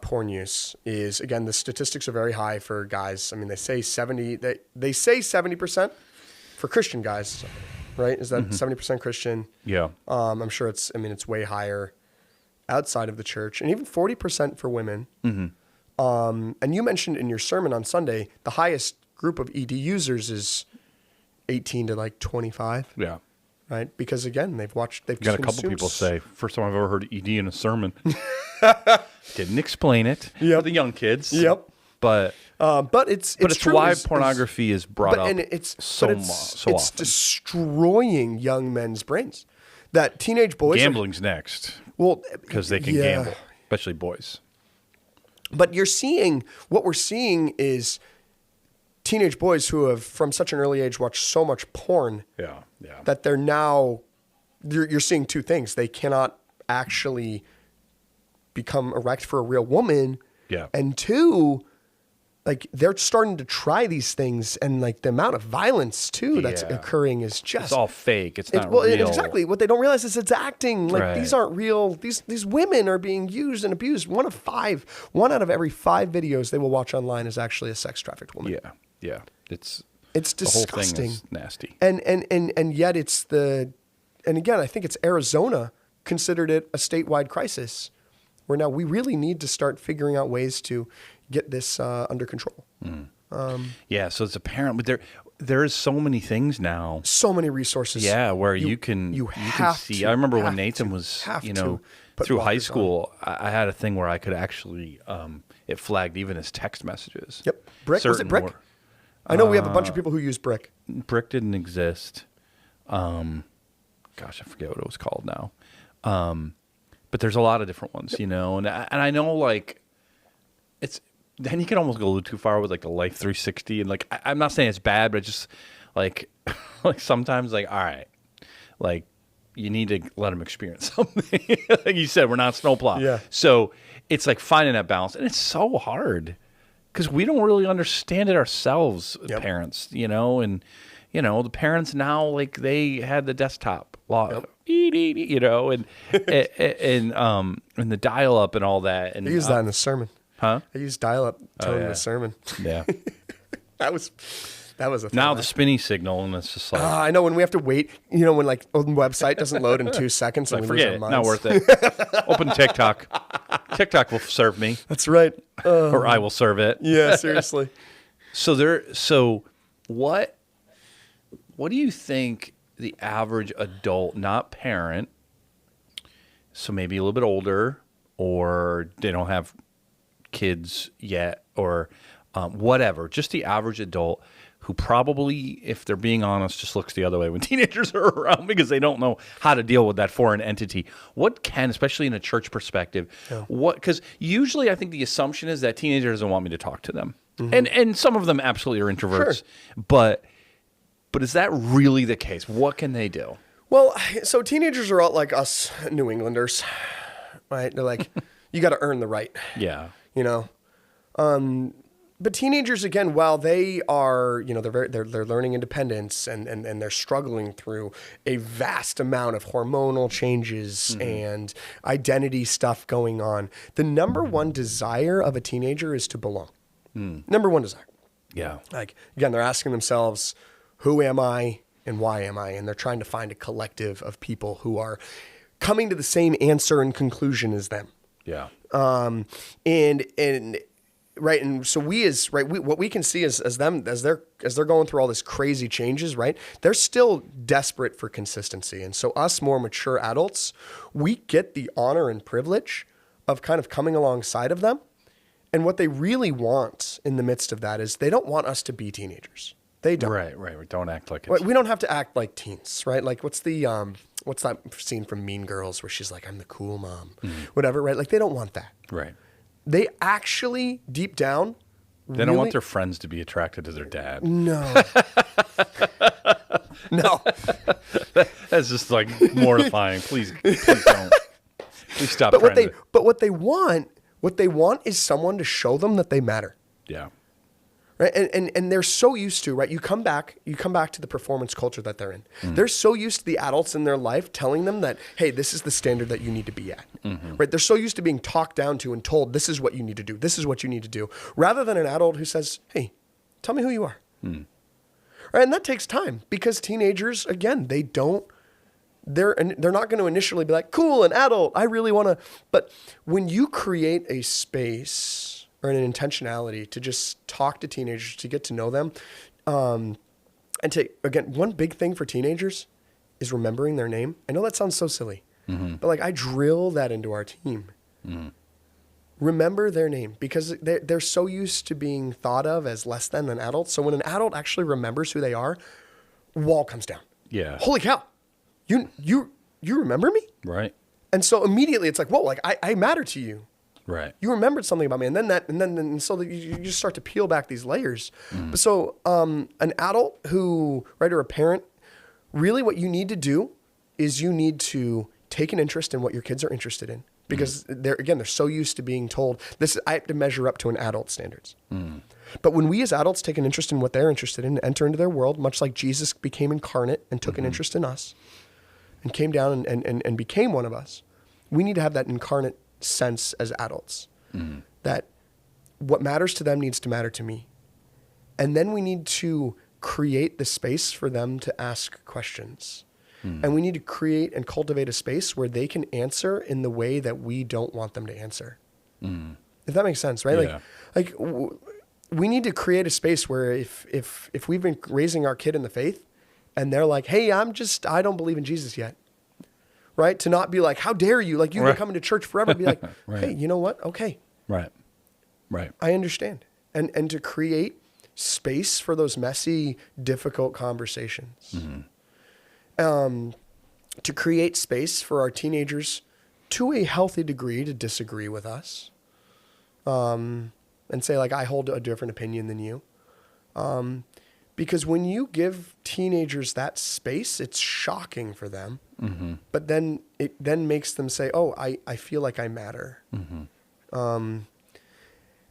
porn use is, again, the statistics are very high for guys. I mean, they say 70% for Christian guys, right? Is that 70% Christian? Yeah. I'm sure it's way higher outside of the church, and even 40% for women. And you mentioned in your sermon on Sunday, the highest group of ED users is 18 to like 25. Yeah. Right? Because again, they've Got a couple consumed people say, first time I've ever heard ED in a sermon. Didn't explain it for the young kids. Yep. But it's true. why pornography is brought up it's often. destroying young men's brains. That teenage boys Gambling's next. Well, because they can gamble, especially boys. But what we're seeing is teenage boys who have, from such an early age, watched so much porn. Yeah. That they're now, you're seeing two things. They cannot actually become erect for a real woman. Yeah. And two, like they're starting to try these things, and like the amount of violence too that's occurring is just, it's all fake. It's not real. Exactly. What they don't realize is it's acting. Like these aren't real. These women are being used and abused. One out of every 5 videos they will watch online is actually a sex trafficked woman. Yeah. It's disgusting. The whole thing is nasty. And yet and again, I think it's Arizona considered it a statewide crisis, where now we really need to start figuring out ways to get this under control. So it's apparent, but there is so many things now. So many resources. Yeah, where you can see. I remember when Nathan was, through high school, I had a thing where I could actually, it flagged even his text messages. Yep. Brick? Was it Brick? I know we have a bunch of people who use Brick. Brick didn't exist. Gosh, I forget what it was called now. But there's a lot of different ones, and I know like then you can almost go a little too far with like the Life 360, and like I'm not saying it's bad, but just like like sometimes like, all right, like you need to let them experience something. Like you said, we're not snowplow. Yeah. So it's like finding that balance, and it's so hard because we don't really understand it ourselves, parents, and the parents now, like they had the desktop log, and the dial up and all that. And I used that in the sermon. Huh? I used dial-up tone in the sermon. Yeah. that was a thing. Now the spinny signal, and it's just like I know when we have to wait. When like a website doesn't load in 2 seconds, and we forget lose it. our Not minds. worth it. Open TikTok. TikTok will serve me, That's right. or I will serve it. Yeah, seriously. So what do you think the average adult, not parent, so maybe a little bit older, or they don't have kids yet, or whatever, just the average adult who probably, if they're being honest, just looks the other way when teenagers are around because they don't know how to deal with that foreign entity. What can, especially in a church perspective, because usually I think the assumption is that teenager doesn't want me to talk to them. Mm-hmm. And some of them absolutely are introverts. Sure. But is that really the case? What can they do? Well, so teenagers are all like us New Englanders, right? They're like, you got to earn the right. Yeah. But teenagers, again, while they are, they're learning independence and they're struggling through a vast amount of hormonal changes and identity stuff going on, the number one desire of a teenager is to belong. Number one desire. Yeah. Like, again, they're asking themselves, who am I and why am I? And they're trying to find a collective of people who are coming to the same answer and conclusion as them. Yeah. And so what we can see as they're going through all this crazy changes, right? They're still desperate for consistency. And so us more mature adults, we get the honor and privilege of kind of coming alongside of them. And what they really want in the midst of that is they don't want us to be teenagers. They don't. Right. We don't act like it. We don't have to act like teens, right? Like what's that scene from Mean Girls where she's like, I'm the cool mom, whatever, right? Like they don't want that. Right. They actually, deep down, they don't want their friends to be attracted to their dad. No. No. That's just like mortifying. Please don't. Please stop. But what they want is someone to show them that they matter. Yeah. Right? And they're so used to, right? You come back to the performance culture that they're in. They're so used to the adults in their life telling them that, hey, this is the standard that you need to be at. Right? They're so used to being talked down to and told, this is what you need to do. This is what you need to do. Rather than an adult who says, hey, tell me who you are. Right? And that takes time because teenagers, again, they're not going to initially be like, cool, an adult, I really want to. But when you create a space or an intentionality to just talk to teenagers, to get to know them, And again, one big thing for teenagers is remembering their name. I know that sounds so silly, but like I drill that into our team. Remember their name, because they're so used to being thought of as less than an adult. So when an adult actually remembers who they are, wall comes down. Yeah. Holy cow. You remember me? Right. And so immediately it's like, whoa, like I matter to you. Right. You remembered something about me. And so that you just start to peel back these layers. But so an adult or a parent, really what you need to do is you need to take an interest in what your kids are interested in. Because they're so used to being told I have to measure up to an adult's standards. But when we as adults take an interest in what they're interested in, enter into their world, much like Jesus became incarnate and took an interest in us and came down and became one of us, we need to have that incarnate sense as adults that what matters to them needs to matter to me. And then we need to create the space for them to ask questions. And we need to create and cultivate a space where they can answer in the way that we don't want them to answer. If that makes sense, right? Yeah. We need to create a space where if we've been raising our kid in the faith and they're like, hey, I don't believe in Jesus yet. Right? To not be like, how dare you? Like you've been coming to church forever. Be like, hey, you know what? Okay. Right. I understand. And to create space for those messy, difficult conversations. To create space for our teenagers to a healthy degree to disagree with us. And say like, I hold a different opinion than you. Because when you give teenagers that space, it's shocking for them. But then it makes them say, oh, I feel like I matter. And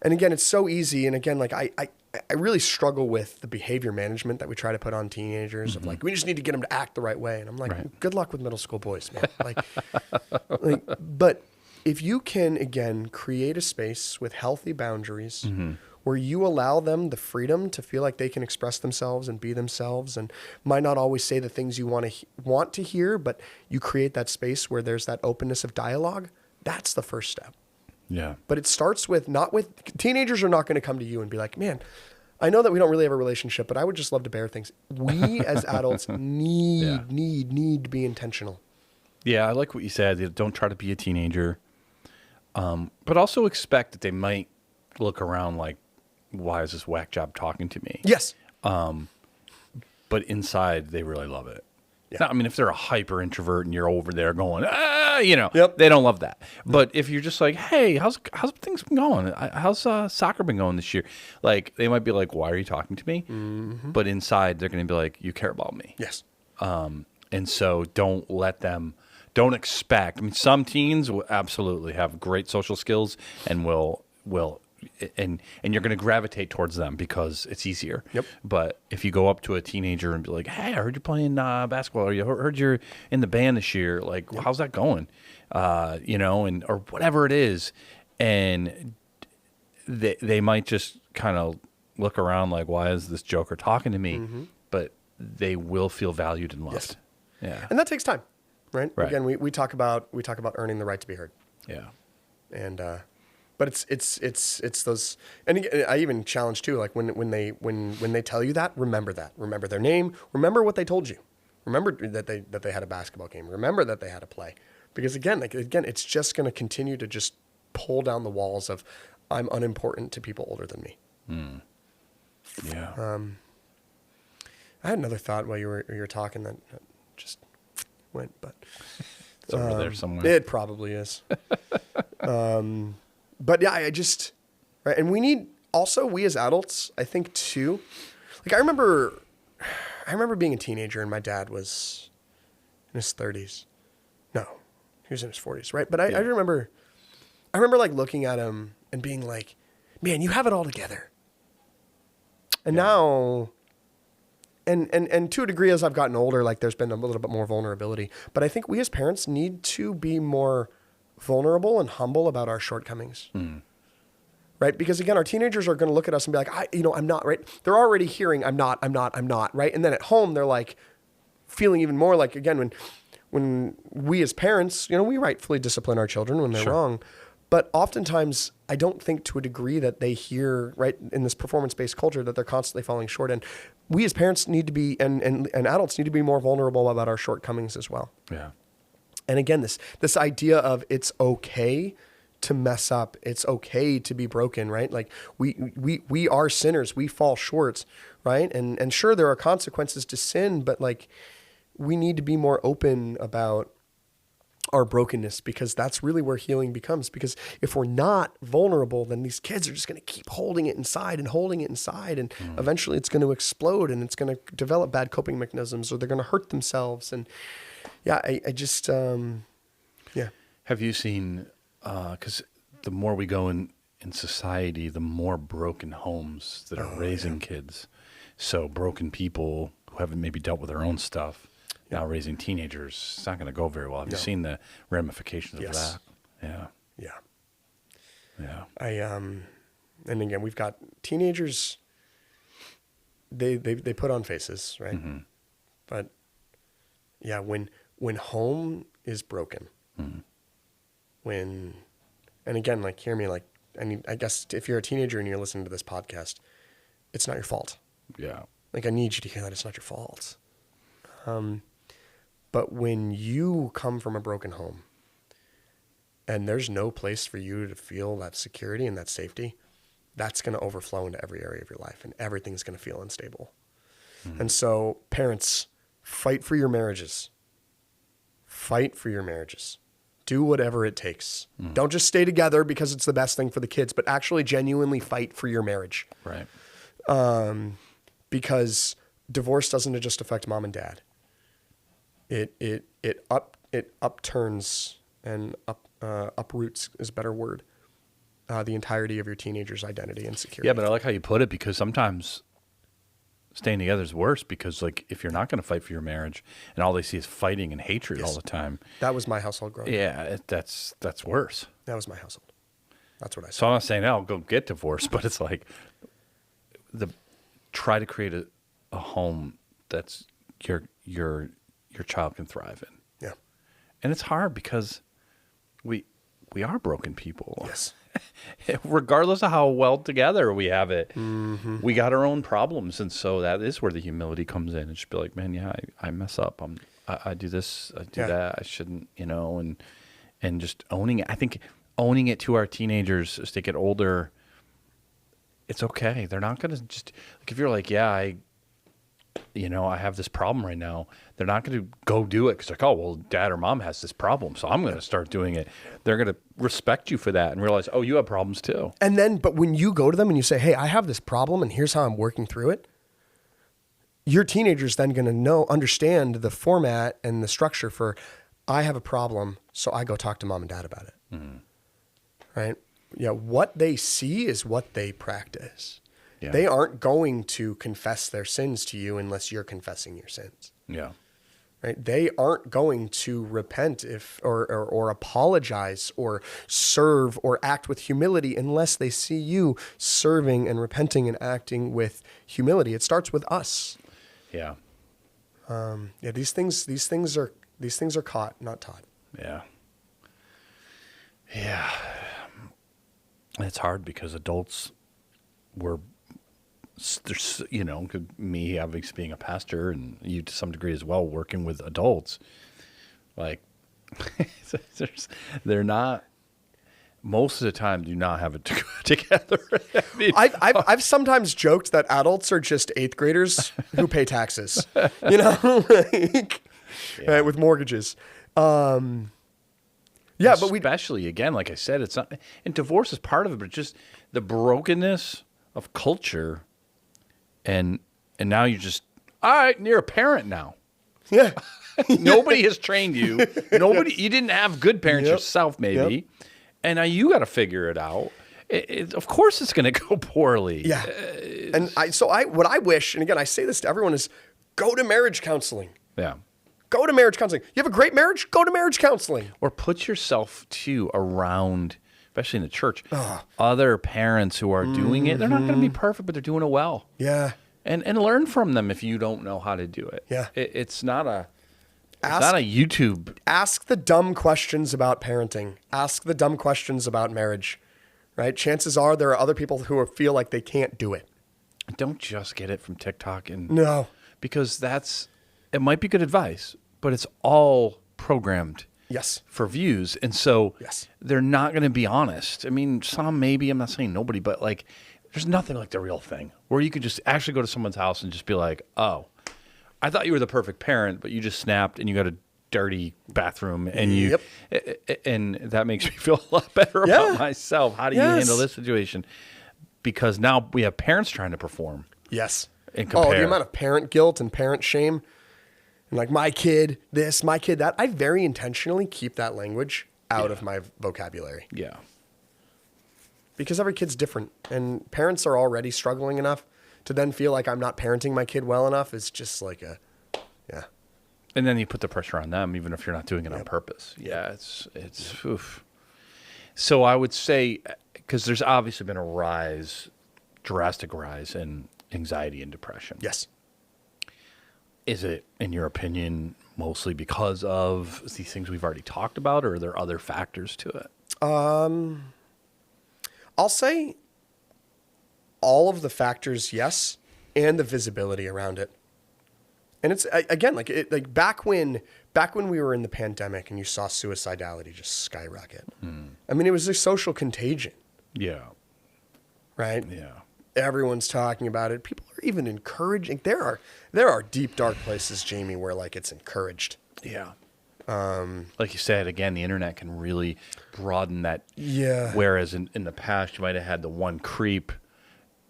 again, it's so easy. And again, like I really struggle with the behavior management that we try to put on teenagers of like, we just need to get them to act the right way. And I'm like, good luck with middle school boys, man. But if you can, again, create a space with healthy boundaries where you allow them the freedom to feel like they can express themselves and be themselves and might not always say the things you want to hear, but you create that space where there's that openness of dialogue, that's the first step. Yeah. But it starts with teenagers are not going to come to you and be like, man, I know that we don't really have a relationship, but I would just love to bear things. We as adults need to be intentional. Yeah, I like what you said. Don't try to be a teenager. But also expect that they might look around like, why is this whack job talking to me? Yes. But inside, they really love it. Yeah. Now, I mean, if they're a hyper introvert and you're over there going, Yep. they don't love that. But if you're just like, hey, how's things been going? How's soccer been going this year? Like, they might be like, why are you talking to me? But inside, they're going to be like, you care about me. Yes. And so don't expect. I mean, some teens will absolutely have great social skills and will and you're going to gravitate towards them because it's easier. Yep. But if you go up to a teenager and be like, hey, I heard you're playing basketball, or you heard you're in the band this year, like, how's that going? And or whatever it is, and they might just kind of look around like, why is this joker talking to me? But they will feel valued and loved. Yes. Yeah. And that takes time, right? Right. Again, we talk about earning the right to be heard. Yeah. And but it's those, and again, I even challenge too, like when they tell you that, remember their name, remember what they told you, remember that they had a basketball game, remember that they had a play, because again, it's just going to continue to just pull down the walls of I'm unimportant to people older than me. Yeah. I had another thought while you were talking that just went, but it's over there somewhere. It probably is. But yeah, right. And we as adults, I think too, like I remember being a teenager and my dad was in his 30s. No, he was in his 40s. Right. But I remember like looking at him and being like, man, you have it all together. And now, and to a degree, as I've gotten older, like there's been a little bit more vulnerability, but I think we as parents need to be more vulnerable and humble about our shortcomings. Right? Because again, our teenagers are going to look at us and be like, I'm not, right? They're already hearing, I'm not, right? And then at home, they're like feeling even more like, again, when we as parents, we rightfully discipline our children when they're wrong, But oftentimes, I don't think to a degree that they hear, right, in this performance-based culture that they're constantly falling short. And we as parents need to be, and adults need to be more vulnerable about our shortcomings as well. Yeah. And again, this idea of it's okay to mess up. It's okay to be broken, right? Like we are sinners. We fall short, right? And sure, there are consequences to sin, but like we need to be more open about our brokenness, because that's really where healing becomes. Because if we're not vulnerable, then these kids are just going to keep holding it inside, and eventually it's going to explode, and it's going to develop bad coping mechanisms, or they're going to hurt themselves. And yeah, I just, yeah. Have you seen, because the more we go in society, the more broken homes that are raising kids. So broken people who haven't maybe dealt with their own stuff, now raising teenagers, it's not going to go very well. Have you seen the ramifications of that? Yeah. Yeah. And again, we've got teenagers, they put on faces, right? Mm-hmm. But yeah, when home is broken, and again, like, hear me, like, I guess if you're a teenager and you're listening to this podcast, it's not your fault. Yeah. Like, I need you to hear that it's not your fault. But when you come from a broken home and there's no place for you to feel that security and that safety, that's going to overflow into every area of your life, and everything's going to feel unstable. Mm-hmm. And so, parents, fight for your marriages. Fight for your marriages. Do whatever it takes. Mm. Don't just stay together because it's the best thing for the kids, but actually genuinely fight for your marriage. Right. Because divorce doesn't just affect mom and dad. It upturns and uproots is a better word. The entirety of your teenager's identity and security. Yeah, but I like how you put it, because sometimes staying together is worse, because like if you're not going to fight for your marriage and all they see is fighting and hatred all the time. That was my household growing up. Yeah, that's worse. That was my household. That's what I said. So I'm not saying, go get divorced, but it's like try to create a home that's your child can thrive in. Yeah. And it's hard because we are broken people. Yes. Regardless of how well together we have it, we got our own problems. And so that is where the humility comes in. And just be like, man, yeah, I mess up. I do this, I do that. I shouldn't, and just owning it. I think owning it to our teenagers as they get older, it's okay. They're not going to just, like, if you're like, yeah, I have this problem right now, they're not going to go do it because like, oh, well, dad or mom has this problem, so I'm going to start doing it. They're going to respect you for that and realize, oh, you have problems too. And then, but when you go to them and you say, hey, I have this problem and here's how I'm working through it, your teenager's then going to understand the format and the structure for, I have a problem, so I go talk to mom and dad about it. Mm-hmm. Right? Yeah, what they see is what they practice. Yeah. They aren't going to confess their sins to you unless you're confessing your sins. Yeah. Right? They aren't going to repent or apologize or serve or act with humility unless they see you serving and repenting and acting with humility. It starts with us. Yeah. These things are caught, not taught. Yeah. Yeah. It's hard because adults were, there's, me obviously being a pastor and you to some degree as well, working with adults, like they're not, most of the time do not have it together. I mean, I've sometimes joked that adults are just 8th graders who pay taxes, with mortgages. Yeah, but especially again, like I said, it's not, and divorce is part of it, but just the brokenness of culture, and now you're just, all right, you're a parent now. Yeah, nobody has trained you. You didn't have good parents yourself, maybe, and now you got to figure it out. Of course, it's going to go poorly. Yeah, what I wish, and again, I say this to everyone, is go to marriage counseling. Yeah. Go to marriage counseling. You have a great marriage? Go to marriage counseling. Or put yourself, too, around, especially in the church, other parents who are doing it. They're not going to be perfect, but they're doing it well. Yeah. And learn from them if you don't know how to do it. Yeah. It's not It's not a YouTube. Ask the dumb questions about parenting. Ask the dumb questions about marriage, right? Chances are there are other people who feel like they can't do it. Don't just get it from TikTok No. because it might be good advice, but it's all programmed. Yes. For views. And so Yes. they're not going to be honest. I mean, some maybe, I'm not saying nobody, but like there's nothing like the real thing where you could just actually go to someone's house and just be like, oh, I thought you were the perfect parent, but you just snapped and you got a dirty bathroom and and that makes me feel a lot better about myself. How do you handle this situation? Because now we have parents trying to perform. Yes. And compare. Oh, the amount of parent guilt and parent shame. And like my kid this, my kid that. I very intentionally keep that language out of my vocabulary. Yeah. Because every kid's different. And parents are already struggling enough to then feel like I'm not parenting my kid well enough is just like yeah. And then you put the pressure on them, even if you're not doing it on purpose. Yeah, it's oof. So I would say, because there's obviously been a drastic rise in anxiety and depression. Yes. Is it, in your opinion, mostly because of these things we've already talked about, or are there other factors to it? I'll say all of the factors, yes, and the visibility around it. And it's again like back when we were in the pandemic and you saw suicidality just skyrocket. I mean, it was a social contagion. Yeah. Right? Yeah. Everyone's talking about it. People are even encouraging. There are deep, dark places, Jamie, where like it's encouraged. Yeah. Like you said, again, the internet can really broaden that. Yeah. Whereas in the past, you might have had the one creep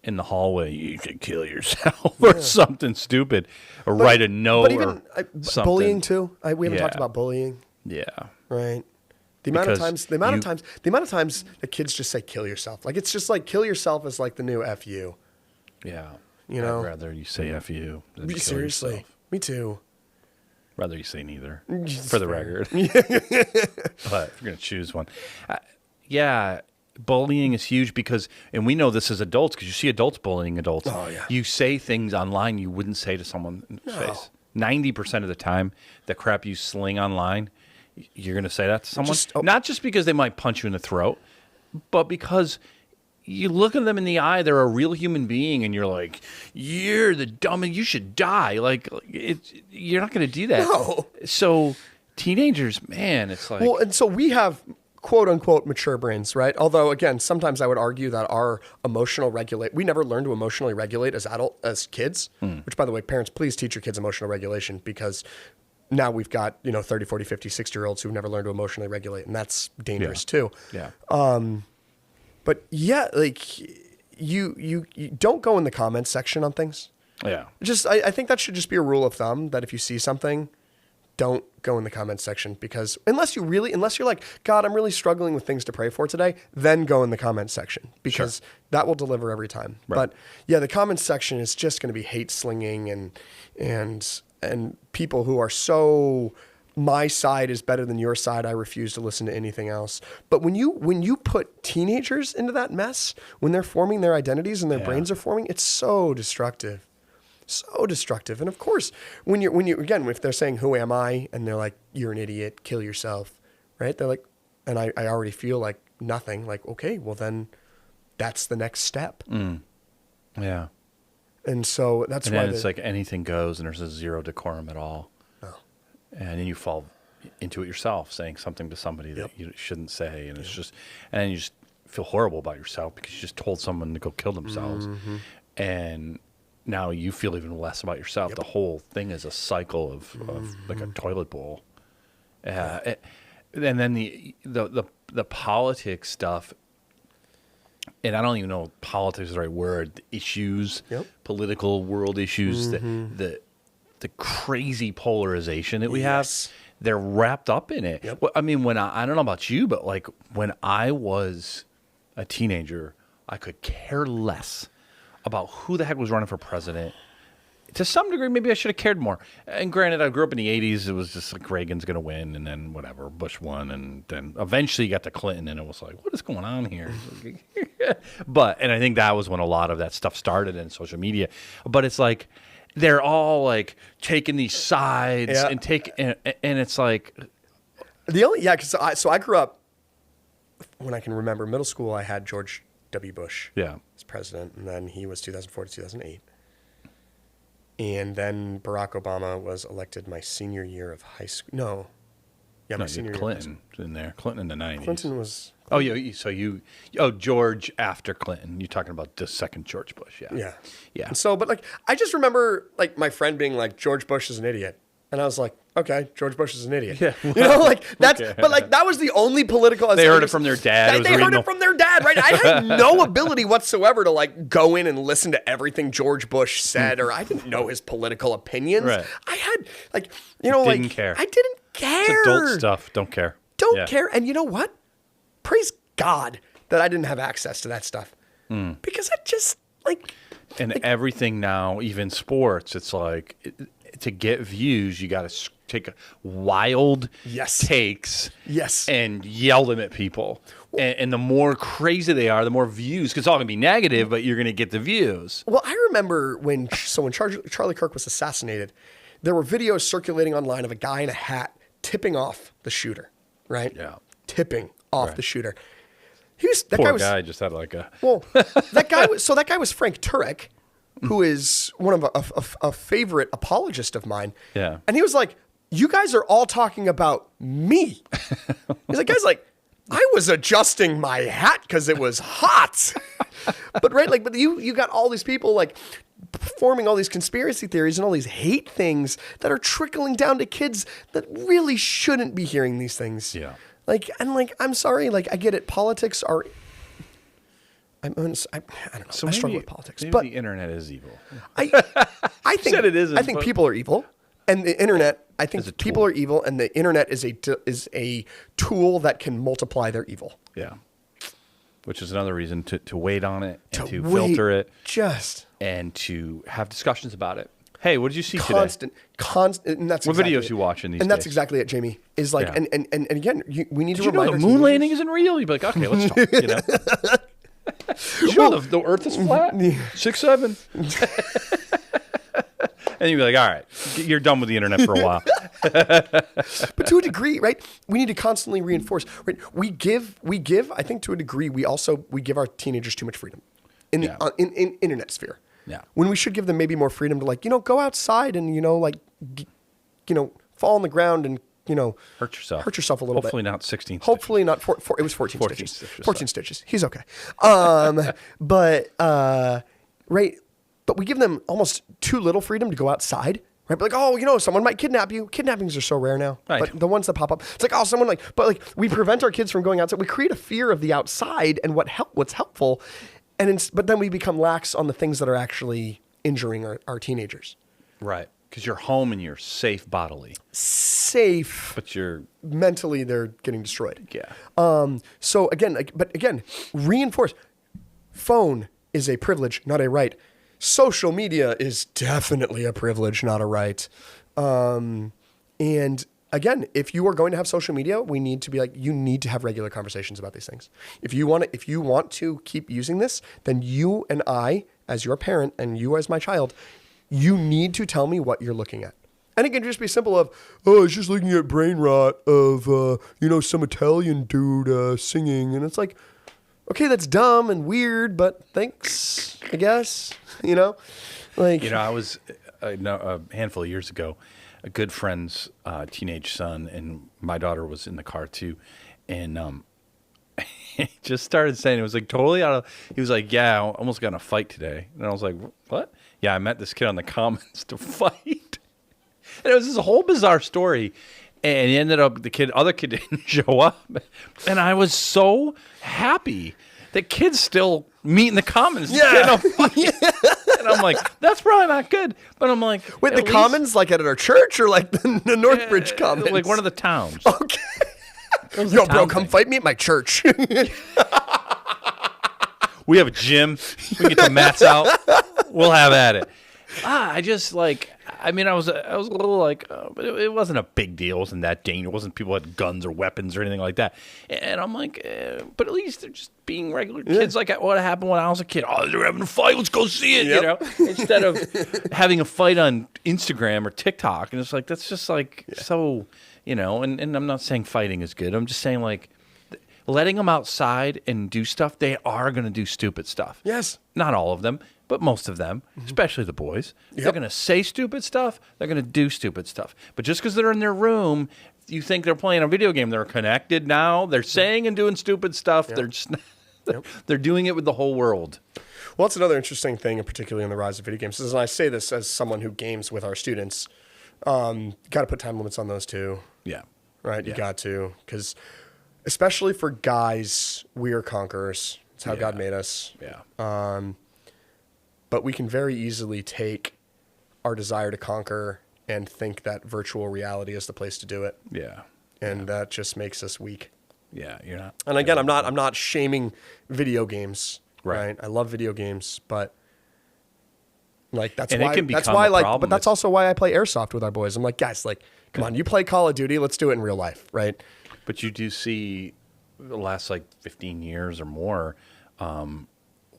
in the hallway, you could kill yourself or something stupid, or write a note. But even bullying too. We haven't talked about bullying. Yeah. Right. The amount of times that kids just say "kill yourself," like it's just like "kill yourself" is like the new "f you." Yeah. You know, I'd rather you say "f you" than kill seriously. yourself. Me too. Rather you say neither, for the record. But if you're gonna choose one, yeah. Bullying is huge because, and we know this as adults because you see adults bullying adults. Oh, yeah. You say things online you wouldn't say to someone in the face. 90% of the time, the crap you sling online, you're going to say that to someone. Not just because they might punch you in the throat, but because you look at them in the eye, they're a real human being, and you're like, you're the dumbest, you should die. Like, you're not going to do that. No. So teeenagers, man, it's like... Well, and so we have... quote unquote mature brains, right? Although again, sometimes I would argue that our we never learn to emotionally regulate as kids, which by the way, parents, please teach your kids emotional regulation because now we've got, 30, 40, 50, 60-year-olds who've never learned to emotionally regulate, and that's dangerous too. Yeah. But yeah, like you don't go in the comments section on things. Yeah. I think that should just be a rule of thumb that if you see something, don't go in the comments section because unless you're like, God, I'm really struggling with things to pray for today, then go in the comments section because that will deliver every time. Right. But yeah, the comments section is just going to be hate slinging and people who are so my side is better than your side. I refuse to listen to anything else. But when you put teenagers into that mess, when they're forming their identities and their brains are forming, it's so destructive. So destructive. And of course, when you again, if they're saying, who am I? And they're like, you're an idiot, kill yourself. Right. They're like, and I already feel like nothing. Like, okay, well then that's the next step. Yeah. And so that's why it's like anything goes and there's a zero decorum at all. Oh. And then you fall into it yourself, saying something to somebody that you shouldn't say. And it's just, and then you just feel horrible about yourself because you just told someone to go kill themselves. Mm-hmm. And now you feel even less about yourself. Yep. The whole thing is a cycle of like a toilet bowl. And then the politics stuff, and I don't even know if politics is the right word, the issues, political world issues, the crazy polarization that we have, they're wrapped up in it. Yep. Well, I mean, when I don't know about you, but like when I was a teenager, I could care less about who the heck was running for president. to some degree, maybe I should have cared more. And granted, I grew up in the 80s. It was just like Reagan's going to win, and then whatever, Bush won. And then eventually you got to Clinton, and it was like, what is going on here? And I think that was when a lot of that stuff started in social media. But it's like they're all like taking these sides and it's like. Because I grew up, when I can remember middle school, I had George W. Bush as president, and then he was 2004 to 2008. And then Barack Obama was elected my senior year of high school. My senior Clinton in there. Clinton in the 90s. Clinton was... Oh, George after Clinton. You're talking about the second George Bush, Yeah. And so, but like, I just remember like my friend being like, George Bush is an idiot. And I was like, okay, George Bush is an idiot. Yeah. You know, like that's, but like that was the only political. They heard it from their dad. They heard it from their dad, right? I had no ability whatsoever to like go in and listen to everything George Bush said, or I didn't know his political opinions. Right. I had like, didn't care. I didn't care. It's adult stuff. Don't care. Don't care. And you know what? Praise God that I didn't have access to that stuff. Because I just like. And everything now, even sports, it's like to get views, you got to take wild takes and yell them at people. And the more crazy they are, the more views. Because it's all going to be negative, but you're going to get the views. Well, I remember when Charlie Kirk was assassinated, there were videos circulating online of a guy in a hat tipping off the shooter, right? Yeah. Tipping off the shooter. Poor guy just had like a... Well, that guy was Frank Turek, who is one of a favorite apologist of mine. Yeah. And he was like, you guys are all talking about me. He's like, guys, like, I was adjusting my hat because it was hot. But you got all these people like forming all these conspiracy theories and all these hate things that are trickling down to kids that really shouldn't be hearing these things. Yeah. I'm sorry, like, I get it. Politics are... I don't know. So I struggle with politics, but the internet is evil. I think it isn't, I think people are evil, and the internet. I think people are evil, and the internet is a tool that can multiply their evil. Yeah, which is another reason to wait on it, and to filter it, and to have discussions about it. Hey, what did you see today? Constant, and that's what videos you watching these days? And that's exactly it, Jamie. Is like, and again, we need to remind the moon landing isn't real. You'd be like, okay, let's talk. You know. Did you know the Earth is flat? 6'7". And you'd be like, all right, you're done with the internet for a while. But to a degree, right? We need to constantly reinforce. Right? We give. I think to a degree, we give our teenagers too much freedom in the in internet sphere. Yeah. When we should give them maybe more freedom to go outside and fall on the ground and hurt yourself a little bit. Hopefully not 16. Hopefully not. It was 14 stitches. 14 stitches. He's okay. Right. But we give them almost too little freedom to go outside. Right. But someone might kidnap you. Kidnappings are so rare now. Right. But the ones that pop up, it's like, we prevent our kids from going outside. We create a fear of the outside and what's helpful. But then we become lax on the things that are actually injuring our teenagers. Right. Because you're home and you're safe bodily. Safe. But you're... mentally, they're getting destroyed. Yeah. So again, reinforce. Phone is a privilege, not a right. Social media is definitely a privilege, not a right. And again, if you are going to have social media, we need to be like, you need to have regular conversations about these things. If you want to keep using this, then you and I, as your parent and you as my child, you need to tell me what you're looking at. And it can just be simple of, I was just looking at brain rot of, some Italian dude singing. And it's like, okay, that's dumb and weird, but thanks, I guess, I was, a handful of years ago, a good friend's teenage son, and my daughter was in the car too. And he just started saying, it was like totally he was like, yeah, I almost got in a fight today. And I was like, what? Yeah, I met this kid on the commons to fight. And it was this whole bizarre story. And he ended up, other kid didn't show up. And I was so happy that kids still meet in the commons. Yeah. And I'm like, that's probably not good. But I'm like, wait, the commons like at our church or like the Northbridge Commons? Like one of the towns. Okay. Yo, bro, come fight me at my church. We have a gym. We get the mats out. We'll have at it. I just like. I mean, I was a little like, but it wasn't a big deal. It wasn't that dangerous. It wasn't people had guns or weapons or anything like that. And I'm like, but at least they're just being regular kids. Like what happened when I was a kid. Oh, they're having a fight. Let's go see it. You know, instead of having a fight on Instagram or TikTok. And it's like that's just like so. You know, and I'm not saying fighting is good. I'm just saying like. Letting them outside and do stuff, they are going to do stupid stuff. Yes. Not all of them, but most of them, especially the boys. They're going to say stupid stuff. They're going to do stupid stuff. But just because they're in their room, you think they're playing a video game. They're connected now. They're saying and doing stupid stuff. They're just they're doing it with the whole world. Well, that's another interesting thing, and particularly in the rise of video games. And I say this as someone who games with our students. Got to put time limits on those too. Yeah. Right? You got to. Because... especially for guys, we are conquerors. It's how God made us. Yeah. But we can very easily take our desire to conquer and think that virtual reality is the place to do it. Yeah. And that just makes us weak. Yeah, you're not. And again, I'm not shaming video games. Right. I love video games, but like that's and why it can that's become why a like problem. but that's also why I play airsoft with our boys. I'm like, guys, like, come on, you play Call of Duty, let's do it in real life, right? But you do see the last like 15 years or more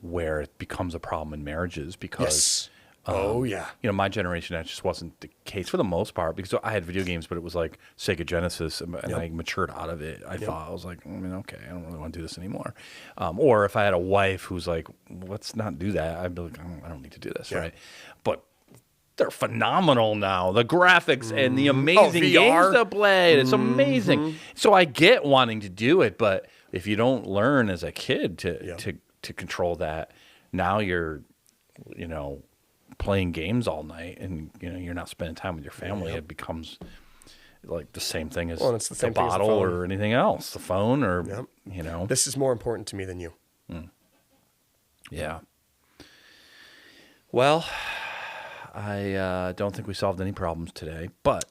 where it becomes a problem in marriages because, you know, my generation, that just wasn't the case for the most part because I had video games, but it was like Sega Genesis and I matured out of it. I thought, I was like, I mean, okay, I don't really want to do this anymore. Or if I had a wife who's like, let's not do that, I'd be like, I don't need to do this, right? But they're phenomenal now. The graphics and the amazing games to play. It's amazing. So I get wanting to do it, but if you don't learn as a kid to control that, now you're, you know, playing games all night and, you know, you're not spending time with your family. It becomes like the same thing as it's the same thing as the bottle phone. or anything else. The phone or, you know. This is more important to me than you. Yeah. Well... I don't think we solved any problems today, but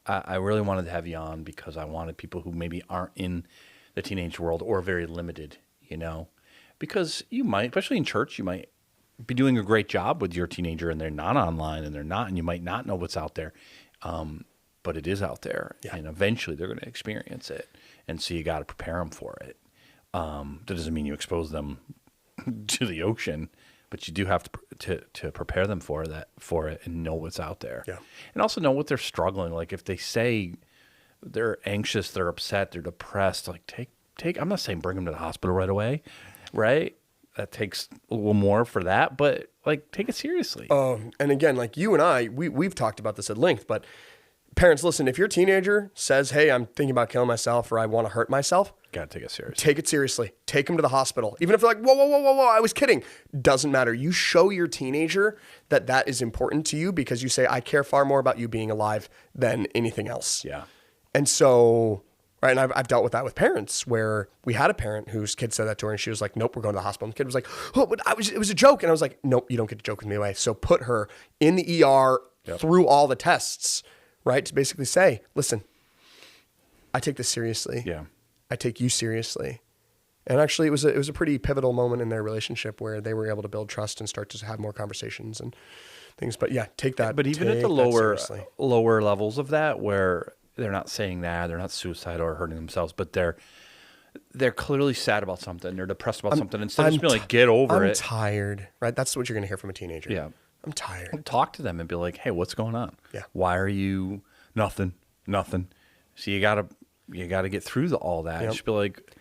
I really wanted to have you on because I wanted people who maybe aren't in the teenage world or very limited, you know, because you might, especially in church, you might be doing a great job with your teenager and they're not online and you might not know what's out there, but it is out there and eventually they're going to experience it. And so you got to prepare them for it. That doesn't mean you expose them to the ocean. But you do have to prepare them for it and know what's out there. Yeah. And also know what they're struggling. Like if they say they're anxious, they're upset, they're depressed, like take I'm not saying bring them to the hospital right away, right? That takes a little more for that, but like take it seriously. And again, like you and I, we've talked about this at length, but parents, listen, if your teenager says, hey, I'm thinking about killing myself or I want to hurt myself, gotta take it seriously. Take it seriously. Take them to the hospital. Even if they're like, whoa, I was kidding. Doesn't matter. You show your teenager that is important to you because you say, I care far more about you being alive than anything else. Yeah. And so, right, and I've dealt with that with parents where we had a parent whose kid said that to her and she was like, nope, we're going to the hospital. And the kid was like, oh, but it was a joke. And I was like, nope, you don't get to joke with me away. So put her in the ER through all the tests, right? To basically say, listen, I take this seriously. Yeah. I take you seriously. And actually, it was a pretty pivotal moment in their relationship where they were able to build trust and start to have more conversations and things. But yeah, take that. But even at the lower levels of that, where they're not saying that, they're not suicidal or hurting themselves, but they're clearly sad about something, they're depressed about something. Instead of just being like, get over it. I'm tired, right? That's what you're going to hear from a teenager. Yeah. I'm tired. Talk to them and be like, hey, what's going on? Yeah. Why are you nothing? So you gotta get through all that. Yep. Just be like,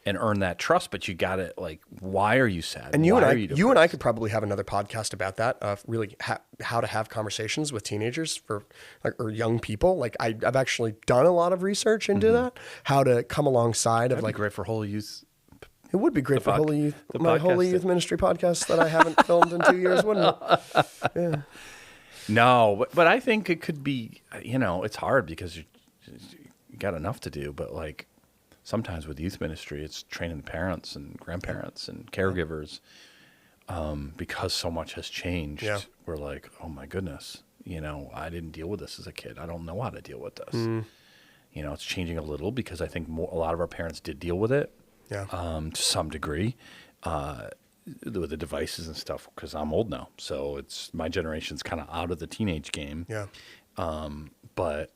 and earn that trust, but you got to like, why are you sad? And you and I could probably have another podcast about that. Really, how to have conversations with teenagers or young people. Like I've actually done a lot of research into that. How to come alongside of like great for Holy Youth. It would be great for Holy Youth. My Holy Youth Ministry podcast that I haven't filmed in 2 years, wouldn't it? Yeah. No, but I think it could be. You know, it's hard because you got enough to do, but like. Sometimes with youth ministry, it's training parents and grandparents and caregivers because so much has changed. Yeah. We're like, oh my goodness, you know, I didn't deal with this as a kid. I don't know how to deal with this. You know, it's changing a little because I think a lot of our parents did deal with it to some degree. with the devices and stuff, because I'm old now, so it's my generation's kind of out of the teenage game. Yeah. But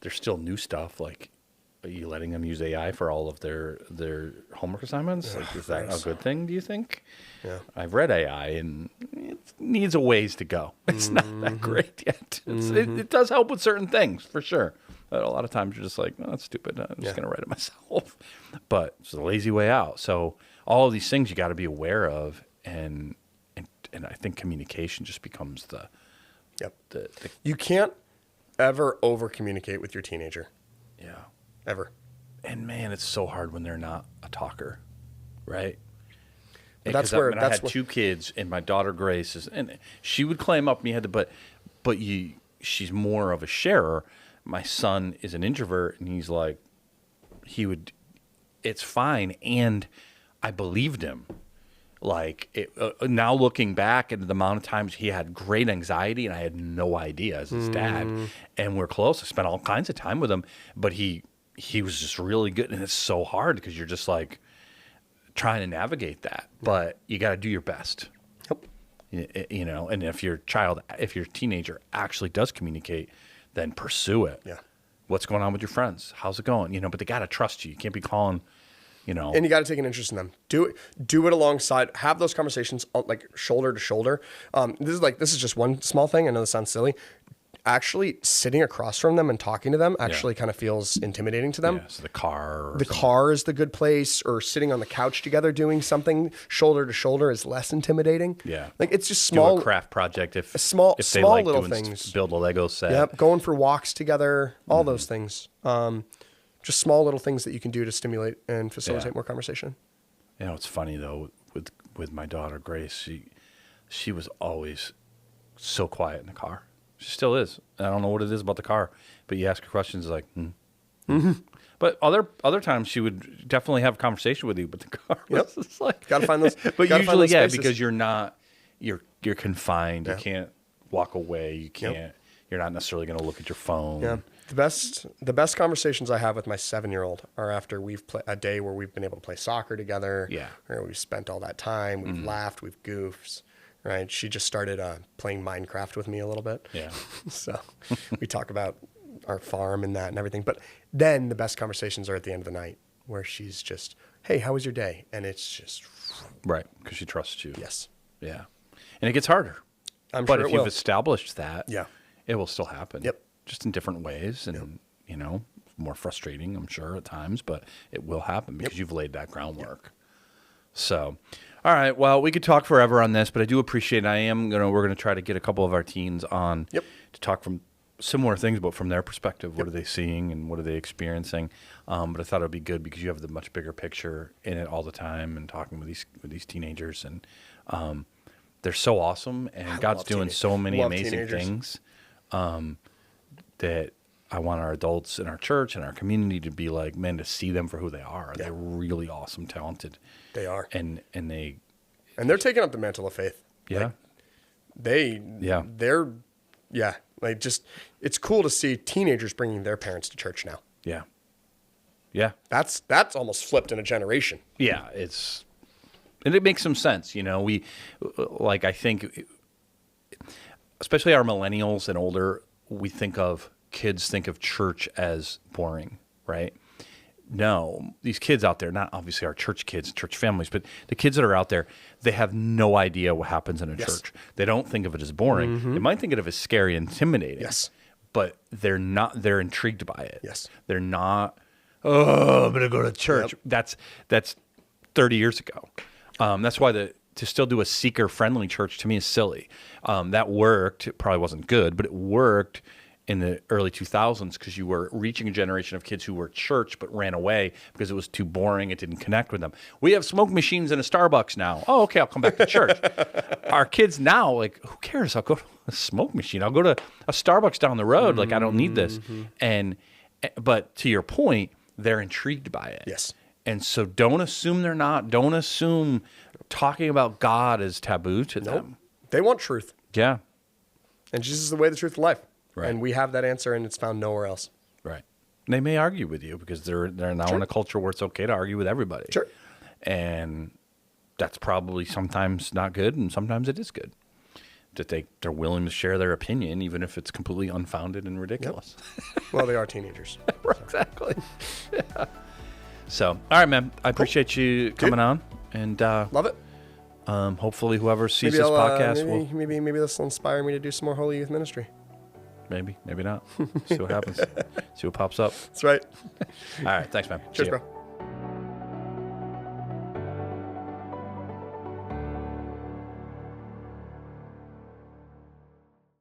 there's still new stuff. Like, are you letting them use AI for all of their homework assignments? Like, is that a good thing, do you think? Yeah. I've read AI, and it needs a ways to go. It's not that great yet. It does help with certain things, for sure. But a lot of times you're just like, oh, that's stupid. I'm just going to write it myself. But it's a lazy way out. So all of these things you got to be aware of, and I think communication just becomes the You can't ever over communicate with your teenager. Yeah. Ever. And man, it's so hard when they're not a talker, right? But that's where I had two kids, and my daughter Grace and she would climb up me head, but she's more of a sharer. My son is an introvert, and he's like, it's fine, and I believed him. Like, now looking back at the amount of times he had great anxiety, and I had no idea as his dad, and we're close. I spent all kinds of time with him, but he was just really good, and it's so hard because you're just like trying to navigate that, but you got to do your best. Yep. You know, and if your teenager actually does communicate, then pursue it. Yeah. What's going on with your friends? How's it going? You know, but they got to trust you. You can't be calling, you know. And you got to take an interest in them. Do it alongside. Have those conversations like shoulder to shoulder. This is just one small thing. I know this sounds silly. Actually, sitting across from them and talking to them actually kind of feels intimidating to them. Yeah, so the car is the good place, or sitting on the couch together doing something shoulder to shoulder is less intimidating. Yeah, like it's just small. Do a craft project if they like little doing things. Build a Lego set. Yep, going for walks together, all those things. Just small little things that you can do to stimulate and facilitate more conversation. You know, it's funny though with my daughter Grace. She was always so quiet in the car. She still is. I don't know what it is about the car, but you ask her questions like, But other times she would definitely have a conversation with you. But the car was just like, gotta find those. But usually, because you're confined. You can't walk away. You can't. You're not necessarily going to look at your phone. Yeah. The best conversations I have with my 7-year-old are after we've played a day where we've been able to play soccer together. Yeah. Where we've spent all that time. We've laughed. We've goofed. Right. She just started playing Minecraft with me a little bit. Yeah. So we talk about our farm and that and everything. But then the best conversations are at the end of the night, where she's just, hey, how was your day? And it's just. Right. Because she trusts you. Yes. Yeah. And it gets harder. But if you've established that, it will still happen. Yep. Just in different ways. And, you know, more frustrating, I'm sure, at times. But it will happen because you've laid that groundwork. Yep. So, all right. Well, we could talk forever on this, but I do appreciate we're gonna try to get a couple of our teens on to talk from similar things, but from their perspective. What are they seeing and what are they experiencing? But I thought it would be good because you have the much bigger picture in it all the time, and talking with these teenagers, and they're so awesome, and God's doing so many amazing things that I want our adults in our church and our community to be like, man, to see them for who they are. They're really awesome, talented. They are. And they're taking up the mantle of faith. Yeah. Like, just, it's cool to see teenagers bringing their parents to church now. Yeah. Yeah. That's almost flipped in a generation. Yeah. And it makes some sense. You know, I think, especially our millennials and older, kids think of church as boring, right? No, these kids out there, not obviously our church kids, church families, but the kids that are out there, they have no idea what happens in a church. They don't think of it as boring. They might think of it as scary and intimidating. Yes. But they're intrigued by it. Yes. They're not, I'm going to go to church. Yep. That's 30 years ago. That's why to still do a seeker-friendly church to me is silly. That worked. It probably wasn't good, but it worked in the early 2000s because you were reaching a generation of kids who were church but ran away because it was too boring. It didn't connect with them. We have smoke machines in a Starbucks now. Oh, okay, I'll come back to church. Our kids now, like, who cares? I'll go to a smoke machine. I'll go to a Starbucks down the road. Like, I don't need this. But to your point, they're intrigued by it. Yes. And so don't assume they're not. Don't assume talking about God is taboo to them. They want truth. Yeah. And Jesus is the way, the truth, and life. Right. And we have that answer, and it's found nowhere else. Right. They may argue with you because they're now in a culture where it's okay to argue with everybody. Sure. And that's probably sometimes not good, and sometimes it is good. That they're willing to share their opinion, even if it's completely unfounded and ridiculous. Yep. Well, they are teenagers. Right, exactly. Yeah. So, all right, man. I appreciate you coming on, and love it. Hopefully, whoever sees this podcast will maybe this will inspire me to do some more Holy Youth ministry. Maybe not. See what happens. See what pops up. That's right. All right, thanks, man. Cheers, bro.